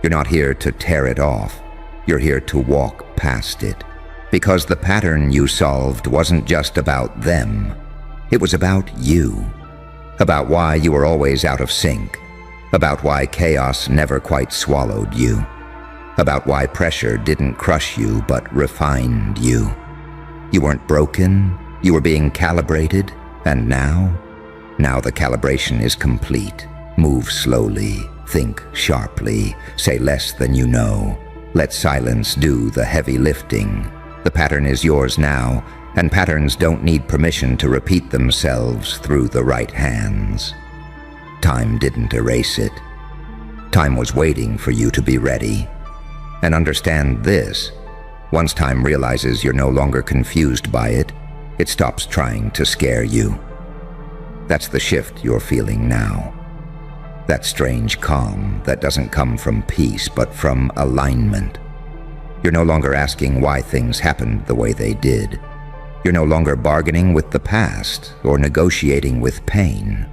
You're not here to tear it off. You're here to walk past it. Because the pattern you solved wasn't just about them. It was about you. About why you were always out of sync, about why chaos never quite swallowed you, about why pressure didn't crush you but refined you. You weren't broken, you were being calibrated, and now the calibration is complete. Move slowly, think sharply, say less than you know. Let silence do the heavy lifting. The pattern is yours now, and patterns don't need permission to repeat themselves through the right hands. Time didn't erase it. Time was waiting for you to be ready. And understand this: once time realizes you're no longer confused by it, it stops trying to scare you. That's the shift you're feeling now. That strange calm that doesn't come from peace but from alignment. You're no longer asking why things happened the way they did. You're no longer bargaining with the past or negotiating with pain.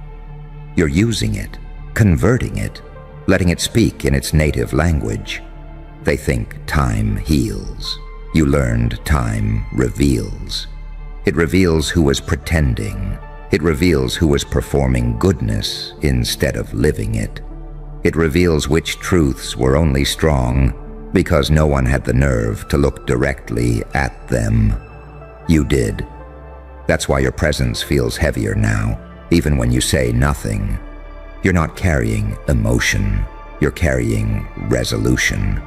You're using it, converting it, letting it speak in its native language. They think time heals. You learned time reveals. It reveals who was pretending. It reveals who was performing goodness instead of living it. It reveals which truths were only strong because no one had the nerve to look directly at them. You did. That's why your presence feels heavier now, even when you say nothing. You're not carrying emotion, you're carrying resolution.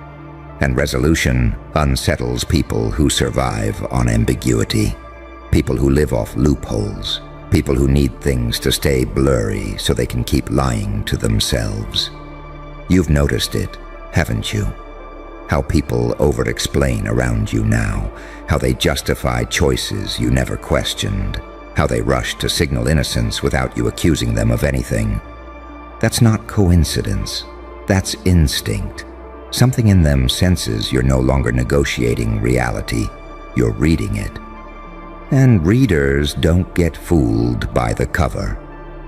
And resolution unsettles people who survive on ambiguity, people who live off loopholes, people who need things to stay blurry so they can keep lying to themselves. You've noticed it, haven't you? How people over-explain around you now, how they justify choices you never questioned, how they rush to signal innocence without you accusing them of anything. That's not coincidence, that's instinct. Something in them senses you're no longer negotiating reality, you're reading it. And readers don't get fooled by the cover.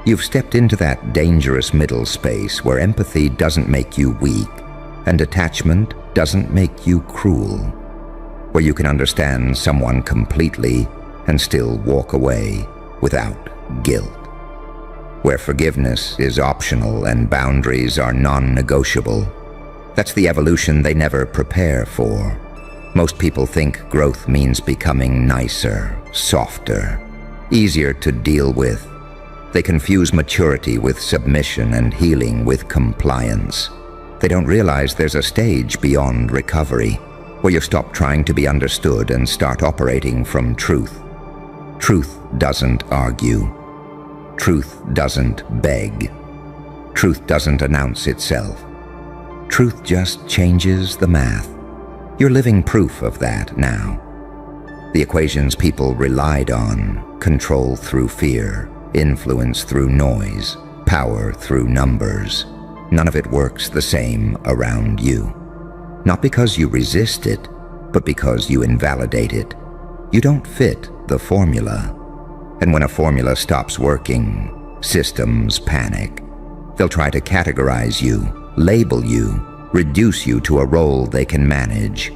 You've stepped into that dangerous middle space where empathy doesn't make you weak, and attachment doesn't make you cruel, where you can understand someone completely and still walk away without guilt, where forgiveness is optional and boundaries are non-negotiable. That's the evolution they never prepare for. Most people think growth means becoming nicer, softer, easier to deal with. They confuse maturity with submission and healing with compliance. They don't realize there's a stage beyond recovery, where you stop trying to be understood and start operating from truth. Truth doesn't argue. Truth doesn't beg. Truth doesn't announce itself. Truth just changes the math. You're living proof of that now. The equations people relied on, control through fear, influence through noise, power through numbers, none of it works the same around you. Not because you resist it, but because you invalidate it. You don't fit the formula. And when a formula stops working, systems panic. They'll try to categorize you, label you, reduce you to a role they can manage.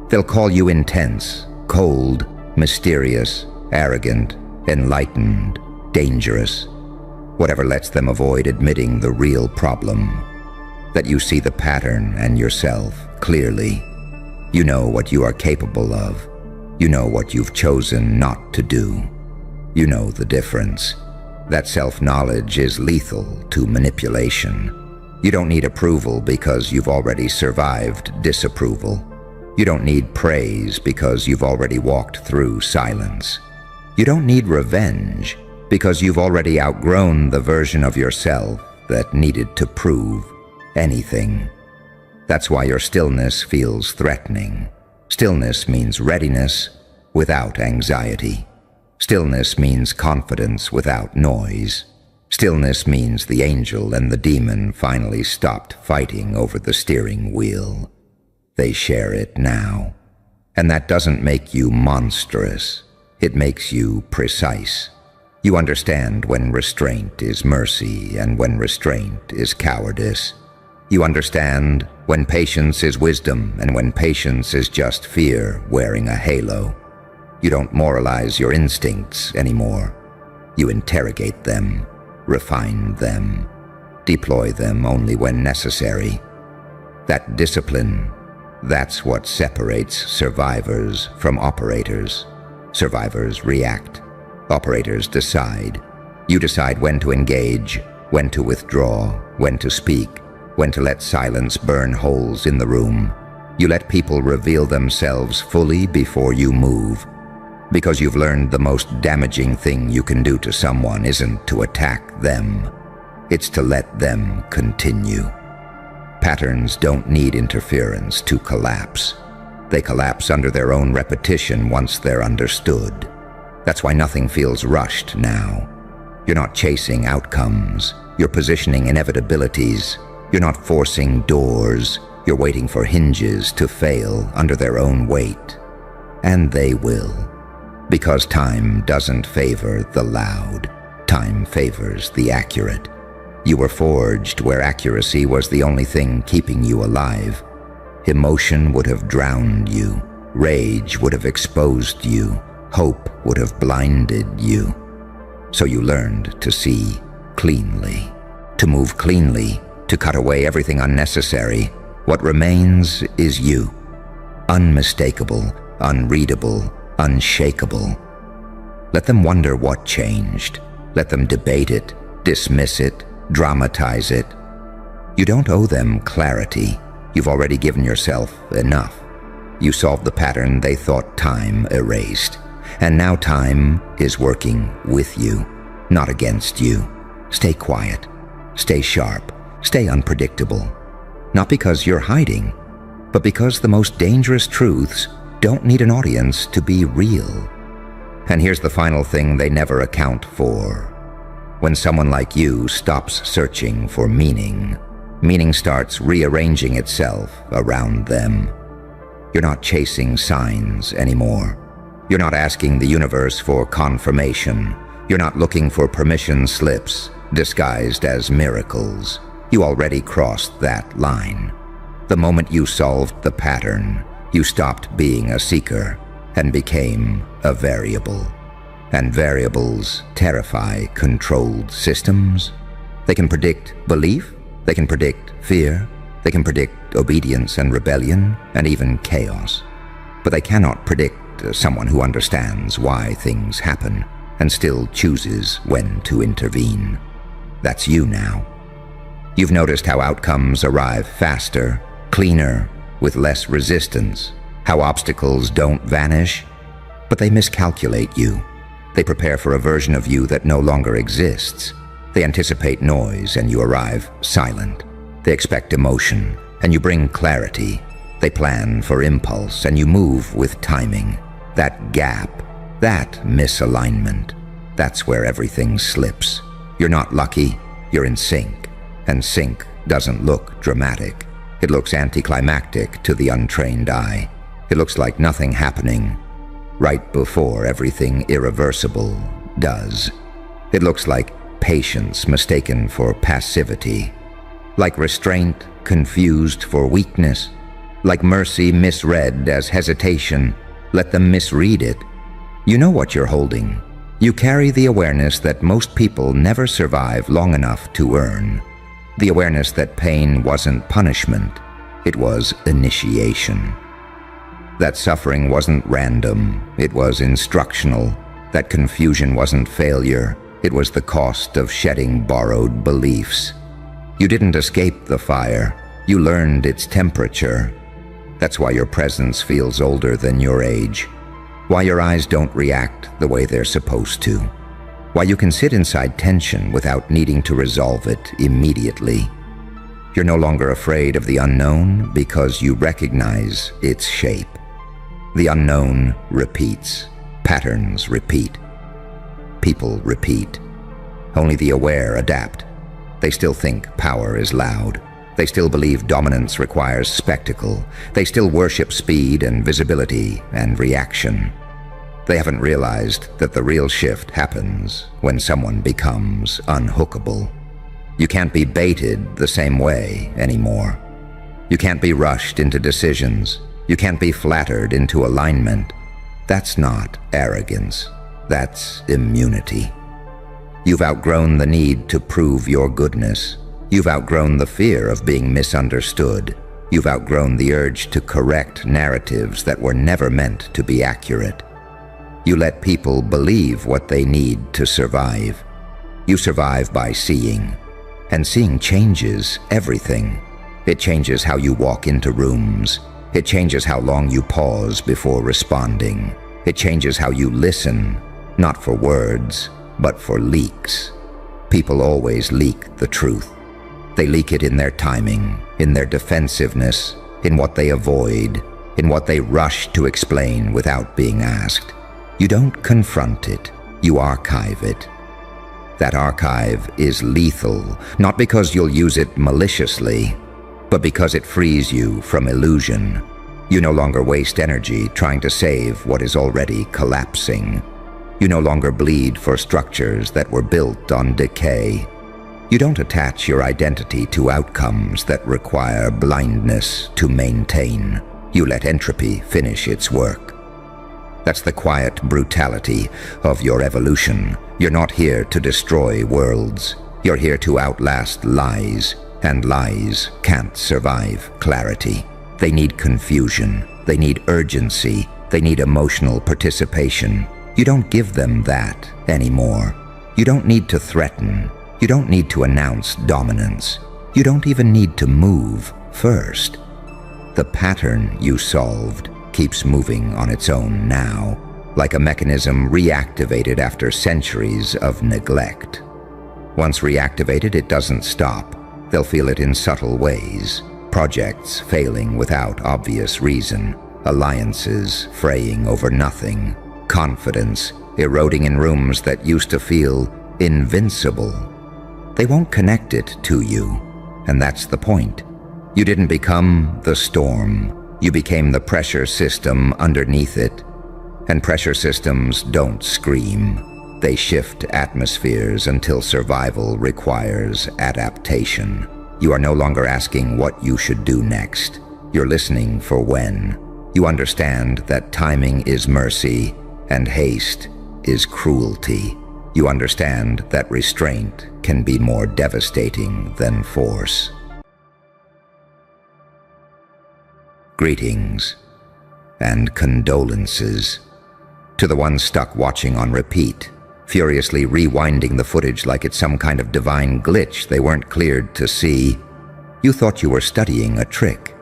They'll call you intense, cold, mysterious, arrogant, enlightened, dangerous. Whatever lets them avoid admitting the real problem. That you see the pattern and yourself clearly. You know what you are capable of. You know what you've chosen not to do. You know the difference. That self-knowledge is lethal to manipulation. You don't need approval because you've already survived disapproval. You don't need praise because you've already walked through silence. You don't need revenge because you've already outgrown the version of yourself that needed to prove anything. That's why your stillness feels threatening. Stillness means readiness without anxiety. Stillness means confidence without noise. Stillness means the angel and the demon finally stopped fighting over the steering wheel. They share it now. And that doesn't make you monstrous. It makes you precise. You understand when restraint is mercy and when restraint is cowardice. You understand when patience is wisdom and when patience is just fear wearing a halo. You don't moralize your instincts anymore. You interrogate them, refine them, Deploy them only when necessary. That discipline, that's what separates survivors from operators. Survivors react. Operators decide. You decide when to engage, when to withdraw, when to speak, when to let silence burn holes in the room. You let people reveal themselves fully before you move. Because you've learned the most damaging thing you can do to someone isn't to attack them. It's to let them continue. Patterns don't need interference to collapse. They collapse under their own repetition once they're understood. That's why nothing feels rushed now. You're not chasing outcomes. You're positioning inevitabilities. You're not forcing doors. You're waiting for hinges to fail under their own weight. And they will. Because time doesn't favor the loud. Time favors the accurate. You were forged where accuracy was the only thing keeping you alive. Emotion would have drowned you. Rage would have exposed you. Hope would have blinded you. So you learned to see cleanly, to move cleanly, to cut away everything unnecessary. What remains is you. Unmistakable, unreadable, unshakable. Let them wonder what changed. Let them debate it, dismiss it, dramatize it. You don't owe them clarity. You've already given yourself enough. You solved the pattern they thought time erased. And now time is working with you, not against you. Stay quiet. Stay sharp. Stay unpredictable. Not because you're hiding, but because the most dangerous truths don't need an audience to be real. And here's the final thing they never account for. When someone like you stops searching for meaning, meaning starts rearranging itself around them. You're not chasing signs anymore. You're not asking the universe for confirmation. You're not looking for permission slips disguised as miracles. You already crossed that line. The moment you solved the pattern, you stopped being a seeker and became a variable. And variables terrify controlled systems. They can predict belief, they can predict fear, they can predict obedience and rebellion, and even chaos. But they cannot predict someone who understands why things happen and still chooses when to intervene. That's you now. You've noticed how outcomes arrive faster, cleaner, with less resistance, how obstacles don't vanish, but they miscalculate you. They prepare for a version of you that no longer exists. They anticipate noise and you arrive silent. They expect emotion and you bring clarity. They plan for impulse and you move with timing. That gap, that misalignment, that's where everything slips. You're not lucky, you're in sync. And sync doesn't look dramatic. It looks anticlimactic to the untrained eye. It looks like nothing happening right before everything irreversible does. It looks like patience mistaken for passivity, like restraint confused for weakness, like mercy misread as hesitation. Let them misread it. You know what you're holding. You carry the awareness that most people never survive long enough to earn. The awareness that pain wasn't punishment, it was initiation. That suffering wasn't random, it was instructional. That confusion wasn't failure, it was the cost of shedding borrowed beliefs. You didn't escape the fire, you learned its temperature. That's why your presence feels older than your age. Why your eyes don't react the way they're supposed to. Why you can sit inside tension without needing to resolve it immediately. You're no longer afraid of the unknown because you recognize its shape. The unknown repeats. Patterns repeat. People repeat. Only the aware adapt. They still think power is loud. They still believe dominance requires spectacle. They still worship speed and visibility and reaction. They haven't realized that the real shift happens when someone becomes unhookable. You can't be baited the same way anymore. You can't be rushed into decisions. You can't be flattered into alignment. That's not arrogance. That's immunity. You've outgrown the need to prove your goodness. You've outgrown the fear of being misunderstood. You've outgrown the urge to correct narratives that were never meant to be accurate. You let people believe what they need to survive. You survive by seeing. And seeing changes everything. It changes how you walk into rooms. It changes how long you pause before responding. It changes how you listen, not for words, but for leaks. People always leak the truth. They leak it in their timing, in their defensiveness, in what they avoid, in what they rush to explain without being asked. You don't confront it, you archive it. That archive is lethal, not because you'll use it maliciously, but because it frees you from illusion. You no longer waste energy trying to save what is already collapsing. You no longer bleed for structures that were built on decay. You don't attach your identity to outcomes that require blindness to maintain. You let entropy finish its work. That's the quiet brutality of your evolution. You're not here to destroy worlds. You're here to outlast lies, and lies can't survive clarity. They need confusion. They need urgency. They need emotional participation. You don't give them that anymore. You don't need to threaten. You don't need to announce dominance. You don't even need to move first. The pattern you solved keeps moving on its own now, like a mechanism reactivated after centuries of neglect. Once reactivated, it doesn't stop. They'll feel it in subtle ways. Projects failing without obvious reason. Alliances fraying over nothing. Confidence eroding in rooms that used to feel invincible. They won't connect it to you, and that's the point. You didn't become the storm. You became the pressure system underneath it. And pressure systems don't scream. They shift atmospheres until survival requires adaptation. You are no longer asking what you should do next. You're listening for when. You understand that timing is mercy and haste is cruelty. You understand that restraint can be more devastating than force. Greetings and condolences to the ones stuck watching on repeat, furiously rewinding the footage like it's some kind of divine glitch they weren't cleared to see. You thought you were studying a trick.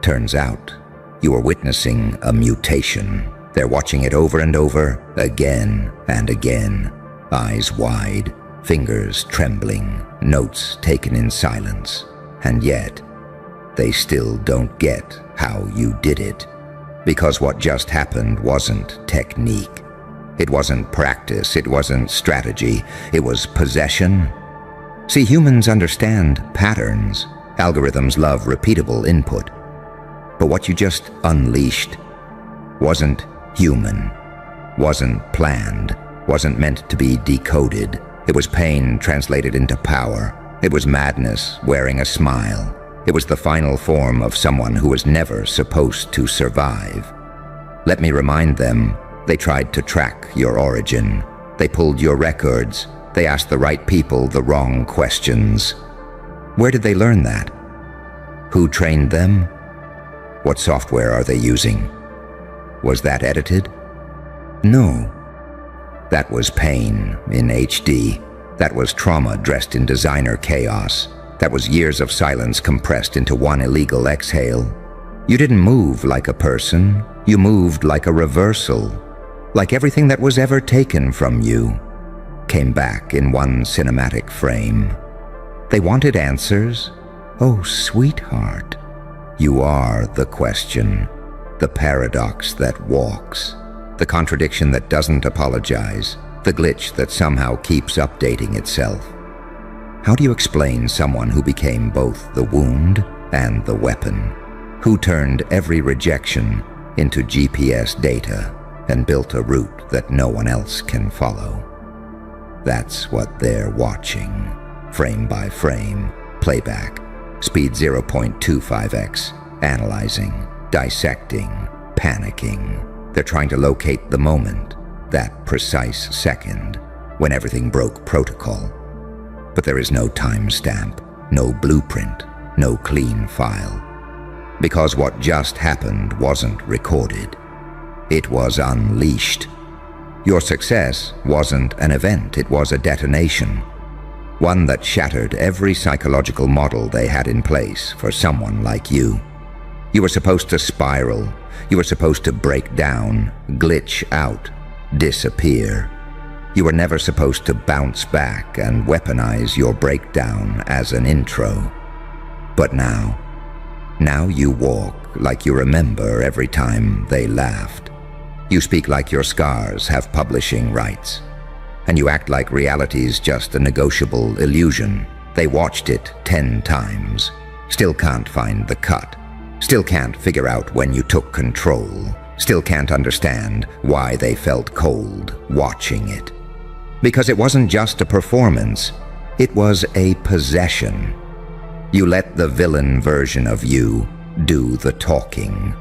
Turns out, you were witnessing a mutation. They're watching it over and over, again and again, eyes wide, fingers trembling, notes taken in silence. And yet, they still don't get how you did it. Because what just happened wasn't technique. It wasn't practice, it wasn't strategy, it was possession. See, humans understand patterns. Algorithms love repeatable input. But what you just unleashed wasn't human, wasn't planned, wasn't meant to be decoded. It was pain translated into power. It was madness wearing a smile. It was the final form of someone who was never supposed to survive. Let me remind them, they tried to track your origin. They pulled your records. They asked the right people the wrong questions. Where did they learn that? Who trained them? What software are they using? Was that edited? No. That was pain in HD. That was trauma dressed in designer chaos. That was years of silence compressed into one illegal exhale. You didn't move like a person. You moved like a reversal. Like everything that was ever taken from you came back in one cinematic frame. They wanted answers. Oh, sweetheart, you are the question, the paradox that walks, the contradiction that doesn't apologize, the glitch that somehow keeps updating itself. How do you explain someone who became both the wound and the weapon, who turned every rejection into GPS data and built a route that no one else can follow? That's what they're watching, frame by frame, playback, speed 0.25x, analyzing, dissecting, panicking. They're trying to locate the moment, that precise second, when everything broke protocol. But there is no timestamp, no blueprint, no clean file. Because what just happened wasn't recorded. It was unleashed. Your success wasn't an event, it was a detonation. One that shattered every psychological model they had in place for someone like you. You were supposed to spiral. You were supposed to break down, glitch out, disappear. You were never supposed to bounce back and weaponize your breakdown as an intro. But now you walk like you remember every time they laughed. You speak like your scars have publishing rights. And you act like reality's just a negotiable illusion. They watched it 10 times. Still can't find the cut. Still can't figure out when you took control. Still can't understand why they felt cold watching it. Because it wasn't just a performance, it was a possession. You let the villain version of you do the talking.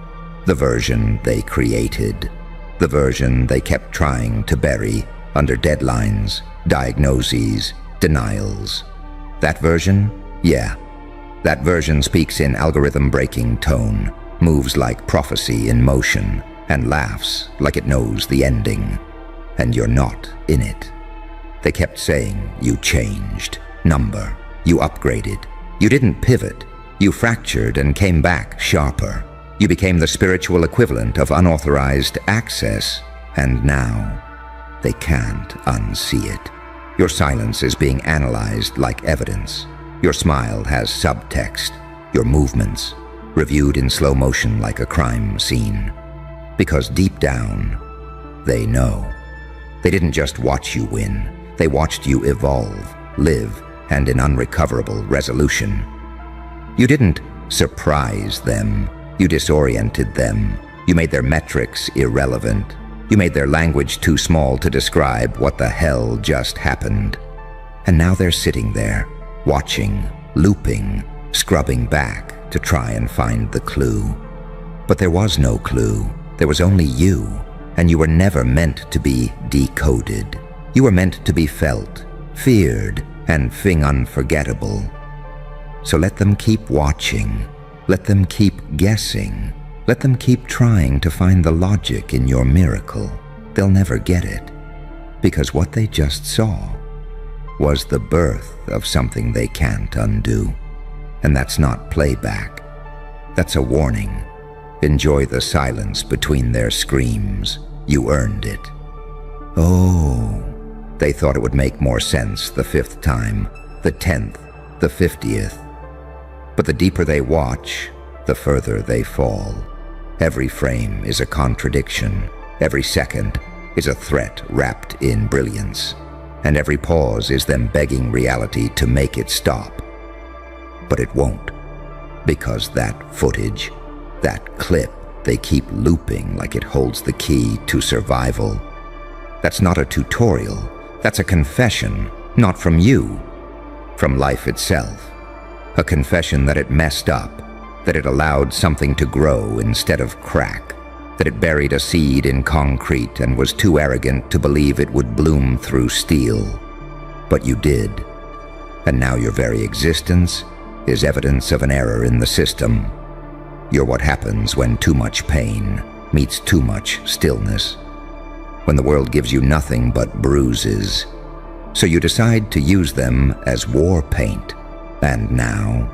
The version they created. The version they kept trying to bury under deadlines, diagnoses, denials. That version? Yeah. That version speaks in algorithm-breaking tone, moves like prophecy in motion, and laughs like it knows the ending. And you're not in it. They kept saying you changed. Number. You upgraded. You didn't pivot. You fractured and came back sharper. You became the spiritual equivalent of unauthorized access. And now, they can't unsee it. Your silence is being analyzed like evidence. Your smile has subtext. Your movements, reviewed in slow motion like a crime scene. Because deep down, they know. They didn't just watch you win. They watched you evolve, live, and in unrecoverable resolution. You didn't surprise them. You disoriented them. You made their metrics irrelevant. You made their language too small to describe what the hell just happened. And now they're sitting there, watching, looping, scrubbing back to try and find the clue. But there was no clue. There was only you, and you were never meant to be decoded. You were meant to be felt, feared, and unforgettable. So let them keep watching. Let them keep guessing. Let them keep trying to find the logic in your miracle. They'll never get it. Because what they just saw was the birth of something they can't undo. And that's not playback. That's a warning. Enjoy the silence between their screams. You earned it. Oh, they thought it would make more sense the 5th time, the 10th, the 50th. But the deeper they watch, the further they fall. Every frame is a contradiction. Every second is a threat wrapped in brilliance. And every pause is them begging reality to make it stop. But it won't. Because that footage, that clip they keep looping like it holds the key to survival. That's not a tutorial. That's a confession, not from you, from life itself. A confession that it messed up, that it allowed something to grow instead of crack, that it buried a seed in concrete and was too arrogant to believe it would bloom through steel. But you did. And now your very existence is evidence of an error in the system. You're what happens when too much pain meets too much stillness. When the world gives you nothing but bruises. So you decide to use them as war paint. And now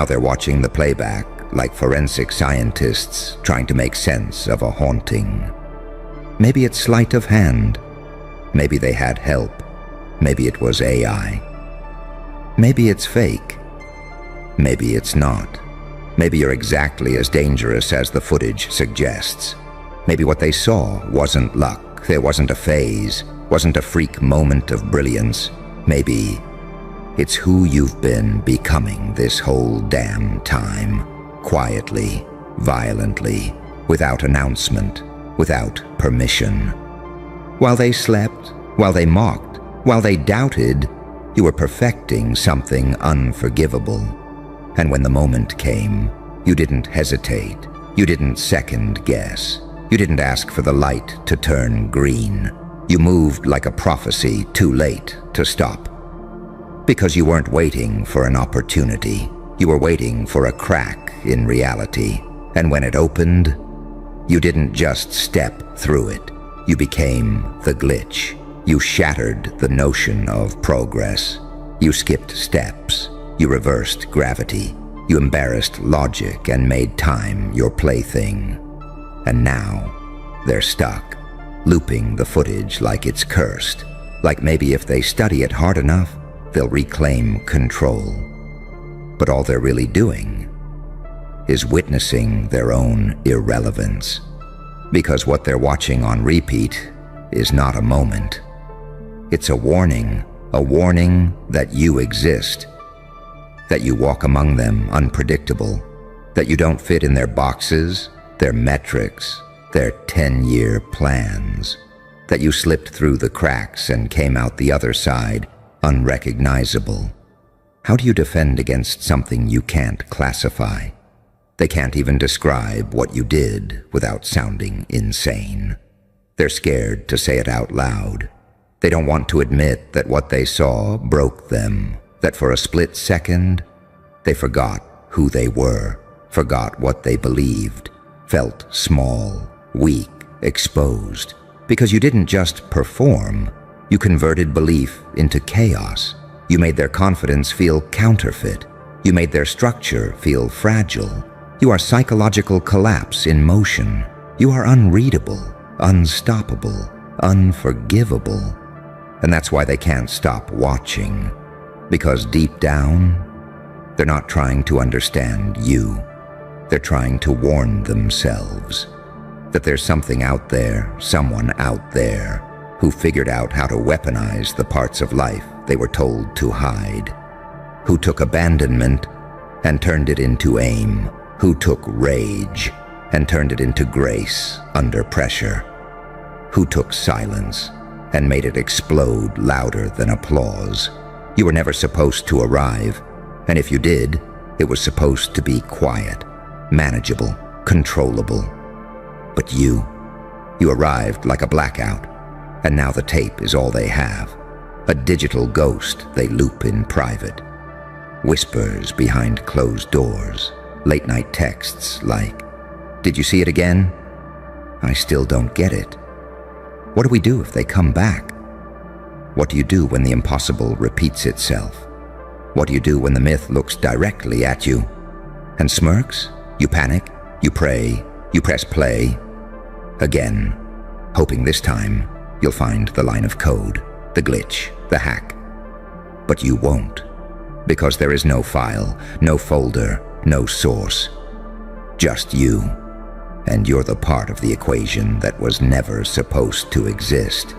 they're watching the playback like forensic scientists trying to make sense of a haunting. Maybe it's sleight of hand. Maybe they had help. Maybe it was AI. Maybe it's fake. Maybe it's not. Maybe you're exactly as dangerous as the footage suggests. Maybe what they saw wasn't luck. There wasn't a phase, wasn't a freak moment of brilliance. Maybe it's who you've been becoming this whole damn time. Quietly, violently, without announcement, without permission. While they slept, while they mocked, while they doubted, you were perfecting something unforgivable. And when the moment came, you didn't hesitate. You didn't second guess. You didn't ask for the light to turn green. You moved like a prophecy too late to stop. Because you weren't waiting for an opportunity. You were waiting for a crack in reality. And when it opened, you didn't just step through it. You became the glitch. You shattered the notion of progress. You skipped steps. You reversed gravity. You embarrassed logic and made time your plaything. And now, they're stuck, looping the footage like it's cursed. Like maybe if they study it hard enough, they'll reclaim control. But all they're really doing is witnessing their own irrelevance. Because what they're watching on repeat is not a moment. It's a warning that you exist, that you walk among them unpredictable, that you don't fit in their boxes, their metrics, their 10-year plans, that you slipped through the cracks and came out the other side unrecognizable. How do you defend against something you can't classify? They can't even describe what you did without sounding insane. They're scared to say it out loud. They don't want to admit that what they saw broke them, that for a split second, they forgot who they were, forgot what they believed, felt small, weak, exposed. Because you didn't just perform, you converted belief into chaos. You made their confidence feel counterfeit. You made their structure feel fragile. You are psychological collapse in motion. You are unreadable, unstoppable, unforgivable. And that's why they can't stop watching. Because deep down, they're not trying to understand you. They're trying to warn themselves that there's something out there, someone out there, who figured out how to weaponize the parts of life they were told to hide, who took abandonment and turned it into aim, who took rage and turned it into grace under pressure, who took silence and made it explode louder than applause. You were never supposed to arrive, and if you did, it was supposed to be quiet, manageable, controllable. But you arrived like a blackout, and now the tape is all they have, a digital ghost they loop in private. Whispers behind closed doors, late-night texts like, "Did you see it again? I still don't get it. What do we do if they come back? What do you do when the impossible repeats itself? What do you do when the myth looks directly at you and smirks? You panic, you pray, you press play. Again, hoping this time you'll find the line of code, the glitch, the hack. But you won't, because there is no file, no folder, no source. Just you. And you're the part of the equation that was never supposed to exist.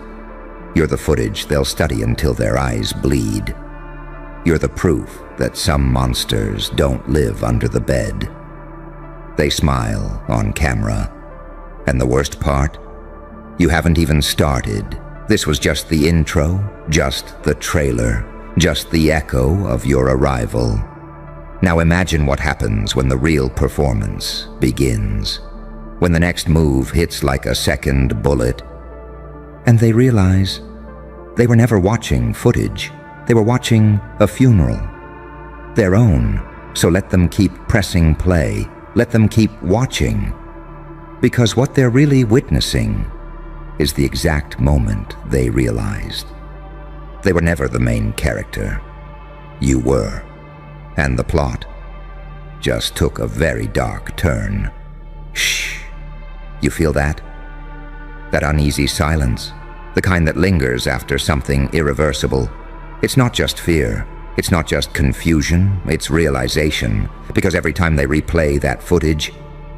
You're the footage they'll study until their eyes bleed. You're the proof that some monsters don't live under the bed. They smile on camera. And the worst part? You haven't even started. This was just the intro, just the trailer, just the echo of your arrival. Now imagine what happens when the real performance begins. When the next move hits like a second bullet, and they realize they were never watching footage. They were watching a funeral. Their own. So let them keep pressing play. Let them keep watching. Because what they're really witnessing is the exact moment they realized. They were never the main character. You were. And the plot just took a very dark turn. Shh. You feel that? That uneasy silence? The kind that lingers after something irreversible. It's not just fear. It's not just confusion. It's realization. Because every time they replay that footage,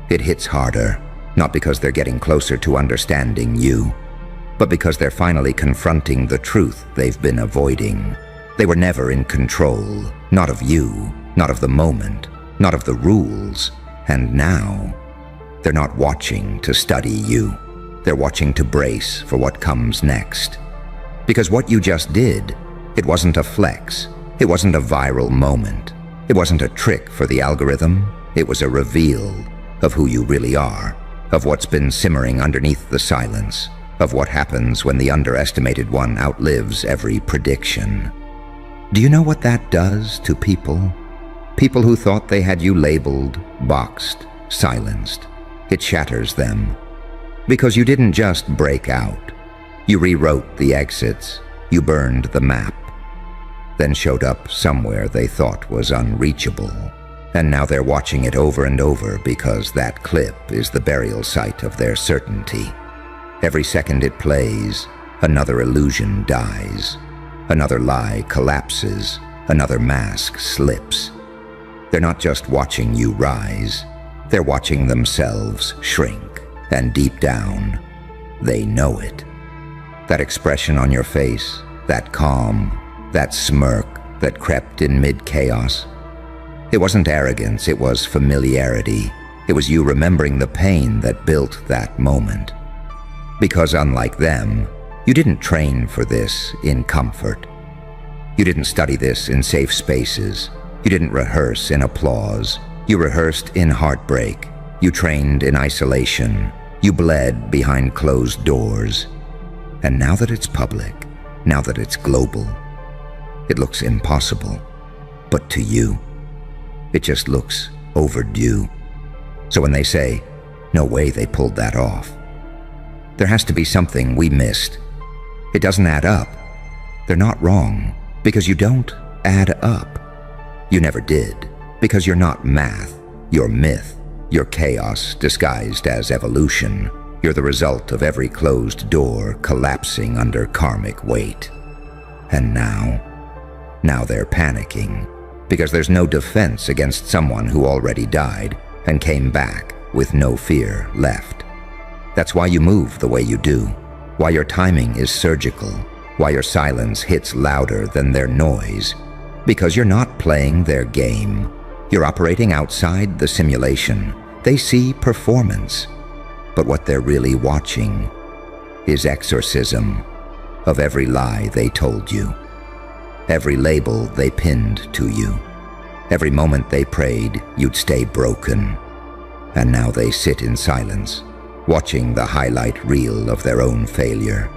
it hits harder. Not because they're getting closer to understanding you, but because they're finally confronting the truth they've been avoiding. They were never in control. Not of you. Not of the moment. Not of the rules. And now, they're not watching to study you. They're watching to brace for what comes next. Because what you just did, it wasn't a flex. It wasn't a viral moment. It wasn't a trick for the algorithm. It was a reveal of who you really are, of what's been simmering underneath the silence, of what happens when the underestimated one outlives every prediction. Do you know what that does to people? People who thought they had you labeled, boxed, silenced. It shatters them. Because you didn't just break out. You rewrote the exits. You burned the map. Then showed up somewhere they thought was unreachable. And now they're watching it over and over because that clip is the burial site of their certainty. Every second it plays, another illusion dies. Another lie collapses. Another mask slips. They're not just watching you rise. They're watching themselves shrink. And deep down, they know it. That expression on your face, that calm, that smirk that crept in mid-chaos. It wasn't arrogance, it was familiarity. It was you remembering the pain that built that moment. Because unlike them, you didn't train for this in comfort. You didn't study this in safe spaces. You didn't rehearse in applause. You rehearsed in heartbreak. You trained in isolation. You bled behind closed doors. And now that it's public, now that it's global, it looks impossible. But to you, it just looks overdue. So when they say, no way they pulled that off, there has to be something we missed. It doesn't add up. They're not wrong, because you don't add up. You never did, because you're not math, you're myth, you're chaos disguised as evolution. You're the result of every closed door collapsing under karmic weight. And now they're panicking, because there's no defense against someone who already died and came back with no fear left. That's why you move the way you do, why your timing is surgical, why your silence hits louder than their noise, because you're not playing their game. You're operating outside the simulation. They see performance, but what they're really watching is exorcism of every lie they told you, every label they pinned to you, every moment they prayed you'd stay broken. And now they sit in silence, watching the highlight reel of their own failure.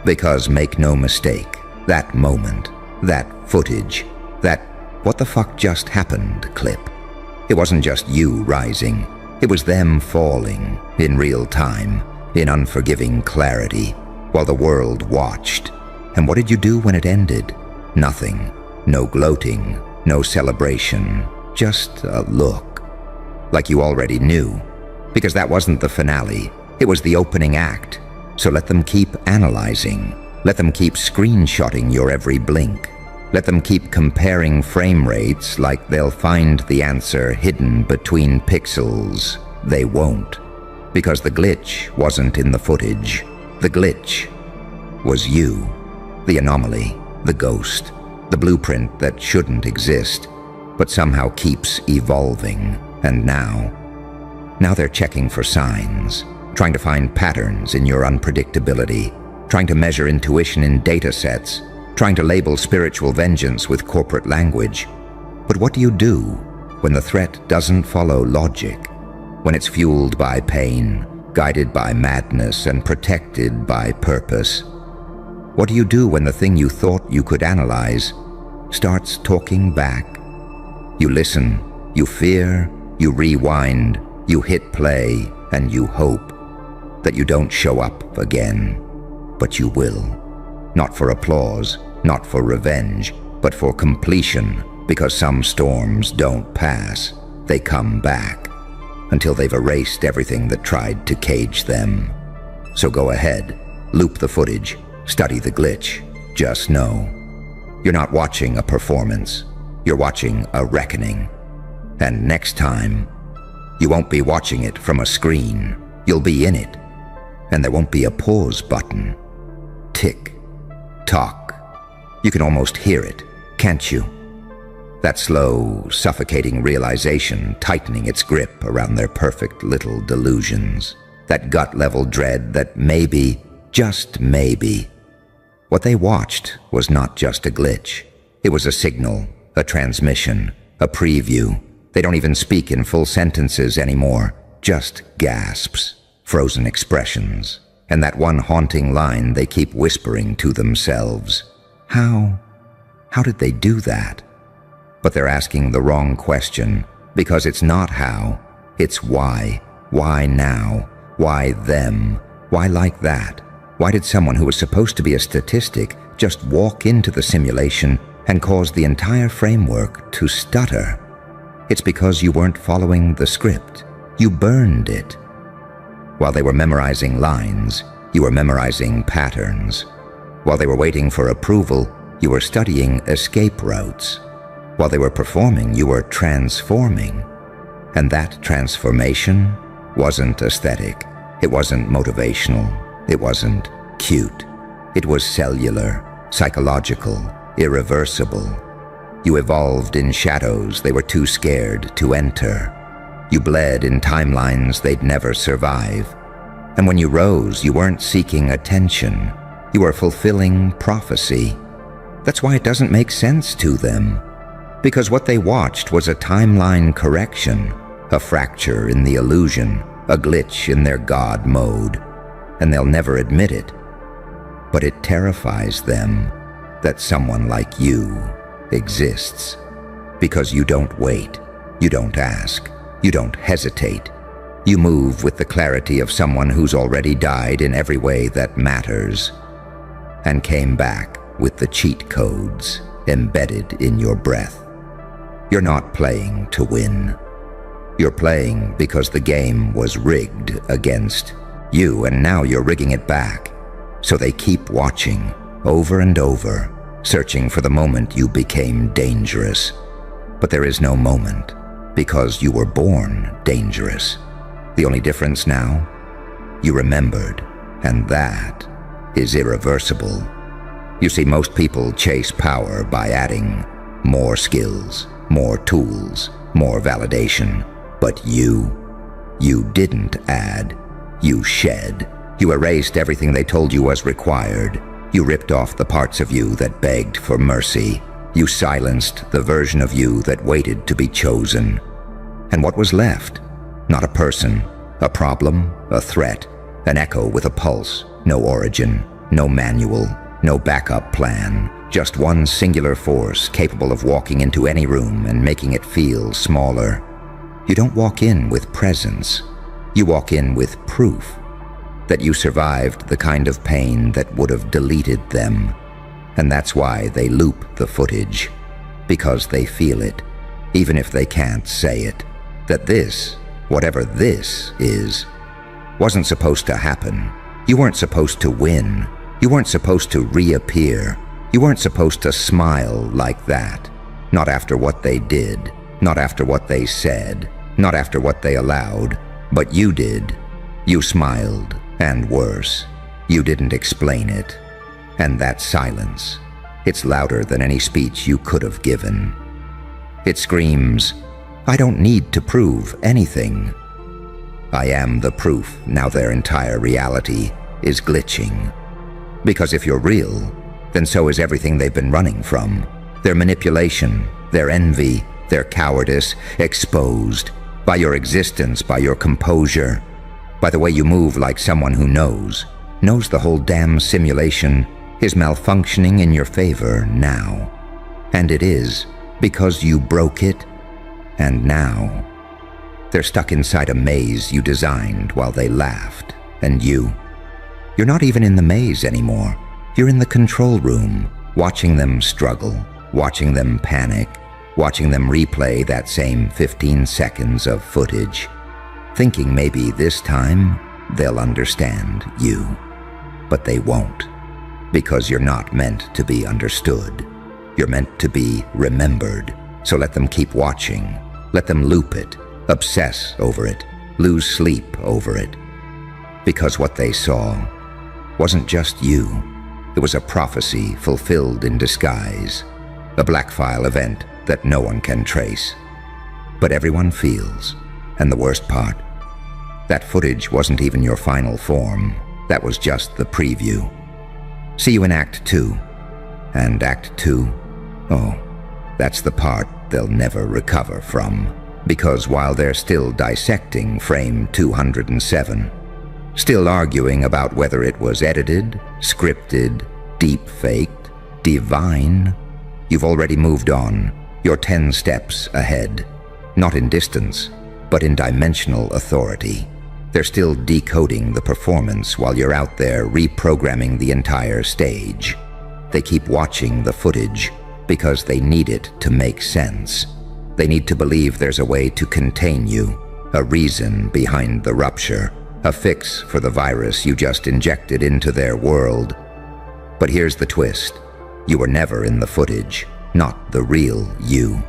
Because make no mistake, that moment, that footage, that what the fuck just happened clip, it wasn't just you rising, it was them falling in real time, in unforgiving clarity, while the world watched. And what did you do when it ended? Nothing. No gloating, no celebration, just a look. Like you already knew. Because that wasn't the finale, it was the opening act. So let them keep analyzing. Let them keep screenshotting your every blink. Let them keep comparing frame rates like they'll find the answer hidden between pixels. They won't. Because the glitch wasn't in the footage. The glitch was you. The anomaly, the ghost, the blueprint that shouldn't exist, but somehow keeps evolving. And now they're checking for signs, trying to find patterns in your unpredictability, trying to measure intuition in data sets, trying to label spiritual vengeance with corporate language. But what do you do when the threat doesn't follow logic, when it's fueled by pain, guided by madness, and protected by purpose? What do you do when the thing you thought you could analyze starts talking back? You listen, you fear, you rewind, you hit play, and you hope that you don't show up again. But you will. Not for applause, not for revenge, but for completion, because some storms don't pass. They come back, until they've erased everything that tried to cage them. So go ahead, loop the footage, study the glitch. Just know, you're not watching a performance, you're watching a reckoning. And next time, you won't be watching it from a screen, you'll be in it. And there won't be a pause button. Tick, tock. You can almost hear it, can't you? That slow, suffocating realization tightening its grip around their perfect little delusions. That gut-level dread that maybe, just maybe, what they watched was not just a glitch. It was a signal, a transmission, a preview. They don't even speak in full sentences anymore, just gasps, frozen expressions, and that one haunting line they keep whispering to themselves. How How did they do that? But they're asking the wrong question, because it's not how, it's why. Why now? Why them? Why like that? Why did someone who was supposed to be a statistic just walk into the simulation and cause the entire framework to stutter? It's because you weren't following the script. You burned it. While they were memorizing lines, you were memorizing patterns. While they were waiting for approval, you were studying escape routes. While they were performing, you were transforming. And that transformation wasn't aesthetic. It wasn't motivational. It wasn't cute. It was cellular, psychological, irreversible. You evolved in shadows they were too scared to enter. You bled in timelines they'd never survive. And when you rose, you weren't seeking attention. You were fulfilling prophecy. That's why it doesn't make sense to them. Because what they watched was a timeline correction, a fracture in the illusion, a glitch in their God mode. And they'll never admit it. But it terrifies them that someone like you exists. Because you don't wait, you don't ask, you don't hesitate. You move with the clarity of someone who's already died in every way that matters, and came back with the cheat codes embedded in your breath. You're not playing to win. You're playing because the game was rigged against you, and now you're rigging it back. So they keep watching, over and over, searching for the moment you became dangerous. But there is no moment, because you were born dangerous. The only difference now? You remembered, and that is irreversible. You see, most people chase power by adding more skills, more tools, more validation. But you didn't add. You shed. You erased everything they told you was required. You ripped off the parts of you that begged for mercy. You silenced the version of you that waited to be chosen. And what was left? Not a person, a problem, a threat, an echo with a pulse, no origin, no manual, no backup plan, just one singular force capable of walking into any room and making it feel smaller. You don't walk in with presence. You walk in with proof that you survived the kind of pain that would have deleted them. And that's why they loop the footage, because they feel it, even if they can't say it, that this, whatever this is, wasn't supposed to happen. You weren't supposed to win. You weren't supposed to reappear. You weren't supposed to smile like that. Not after what they did, not after what they said, not after what they allowed. But you did. You smiled, and worse, you didn't explain it. And that silence, it's louder than any speech you could have given. It screams, I don't need to prove anything. I am the proof now their entire reality is glitching. Because if you're real, then so is everything they've been running from. Their manipulation, their envy, their cowardice, exposed by your existence, by your composure, by the way you move like someone who knows the whole damn simulation is malfunctioning in your favor now. And it is, because you broke it, and now they're stuck inside a maze you designed while they laughed, and you're not even in the maze anymore. You're in the control room, watching them struggle, watching them panic, watching them replay that same 15 seconds of footage, thinking maybe this time they'll understand you. But they won't, because you're not meant to be understood. You're meant to be remembered. So let them keep watching. Let them loop it, obsess over it, lose sleep over it. Because what they saw wasn't just you. It was a prophecy fulfilled in disguise, a black file event that no one can trace. But everyone feels, and the worst part, that footage wasn't even your final form. That was just the preview. See you in Act 2. And Act 2, oh, that's the part they'll never recover from. Because while they're still dissecting frame 207, still arguing about whether it was edited, scripted, deep-faked, divine, You've already moved on. You're 10 steps ahead. Not in distance, but in dimensional authority. They're still decoding the performance while you're out there reprogramming the entire stage. They keep watching the footage because they need it to make sense. They need to believe there's a way to contain you, a reason behind the rupture, a fix for the virus you just injected into their world. But here's the twist. You were never in the footage, not the real you.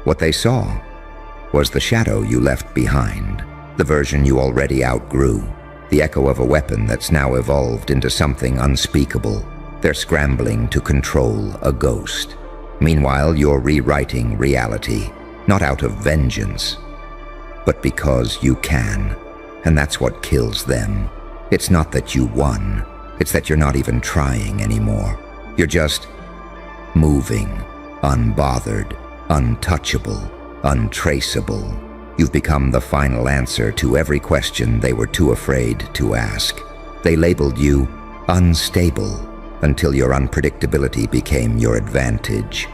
What they saw was the shadow you left behind, the version you already outgrew, the echo of a weapon that's now evolved into something unspeakable. They're scrambling to control a ghost. Meanwhile, you're rewriting reality, not out of vengeance, but because you can. And that's what kills them. It's not that you won. It's that you're not even trying anymore. You're just moving, unbothered, untouchable, untraceable. You've become the final answer to every question they were too afraid to ask. They labeled you unstable until your unpredictability became your advantage.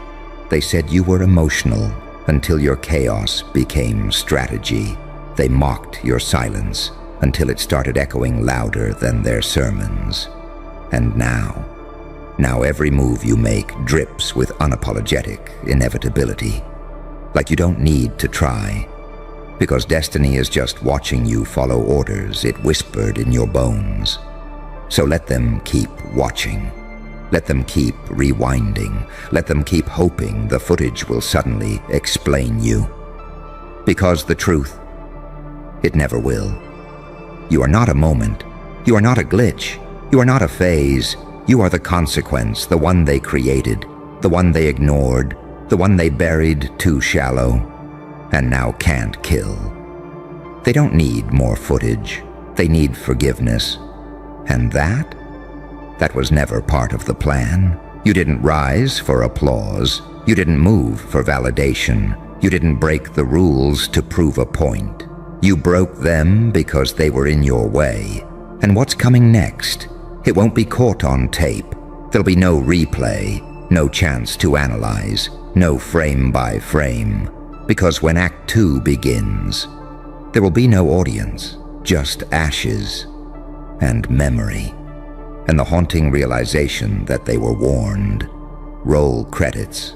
They said you were emotional until your chaos became strategy. They mocked your silence until it started echoing louder than their sermons. And now every move you make drips with unapologetic inevitability. Like you don't need to try, because destiny is just watching you follow orders it whispered in your bones. So let them keep watching. Let them keep rewinding. Let them keep hoping the footage will suddenly explain you. Because the truth, it never will. You are not a moment. You are not a glitch. You are not a phase. You are the consequence, the one they created, the one they ignored, the one they buried too shallow, and now can't kill. They don't need more footage. They need forgiveness. And that was never part of the plan. You didn't rise for applause. You didn't move for validation. You didn't break the rules to prove a point. You broke them because they were in your way. And what's coming next? It won't be caught on tape. There'll be no replay, no chance to analyze, no frame by frame. Because when Act 2 begins, there will be no audience, just ashes and memory, and the haunting realization that they were warned. Roll credits.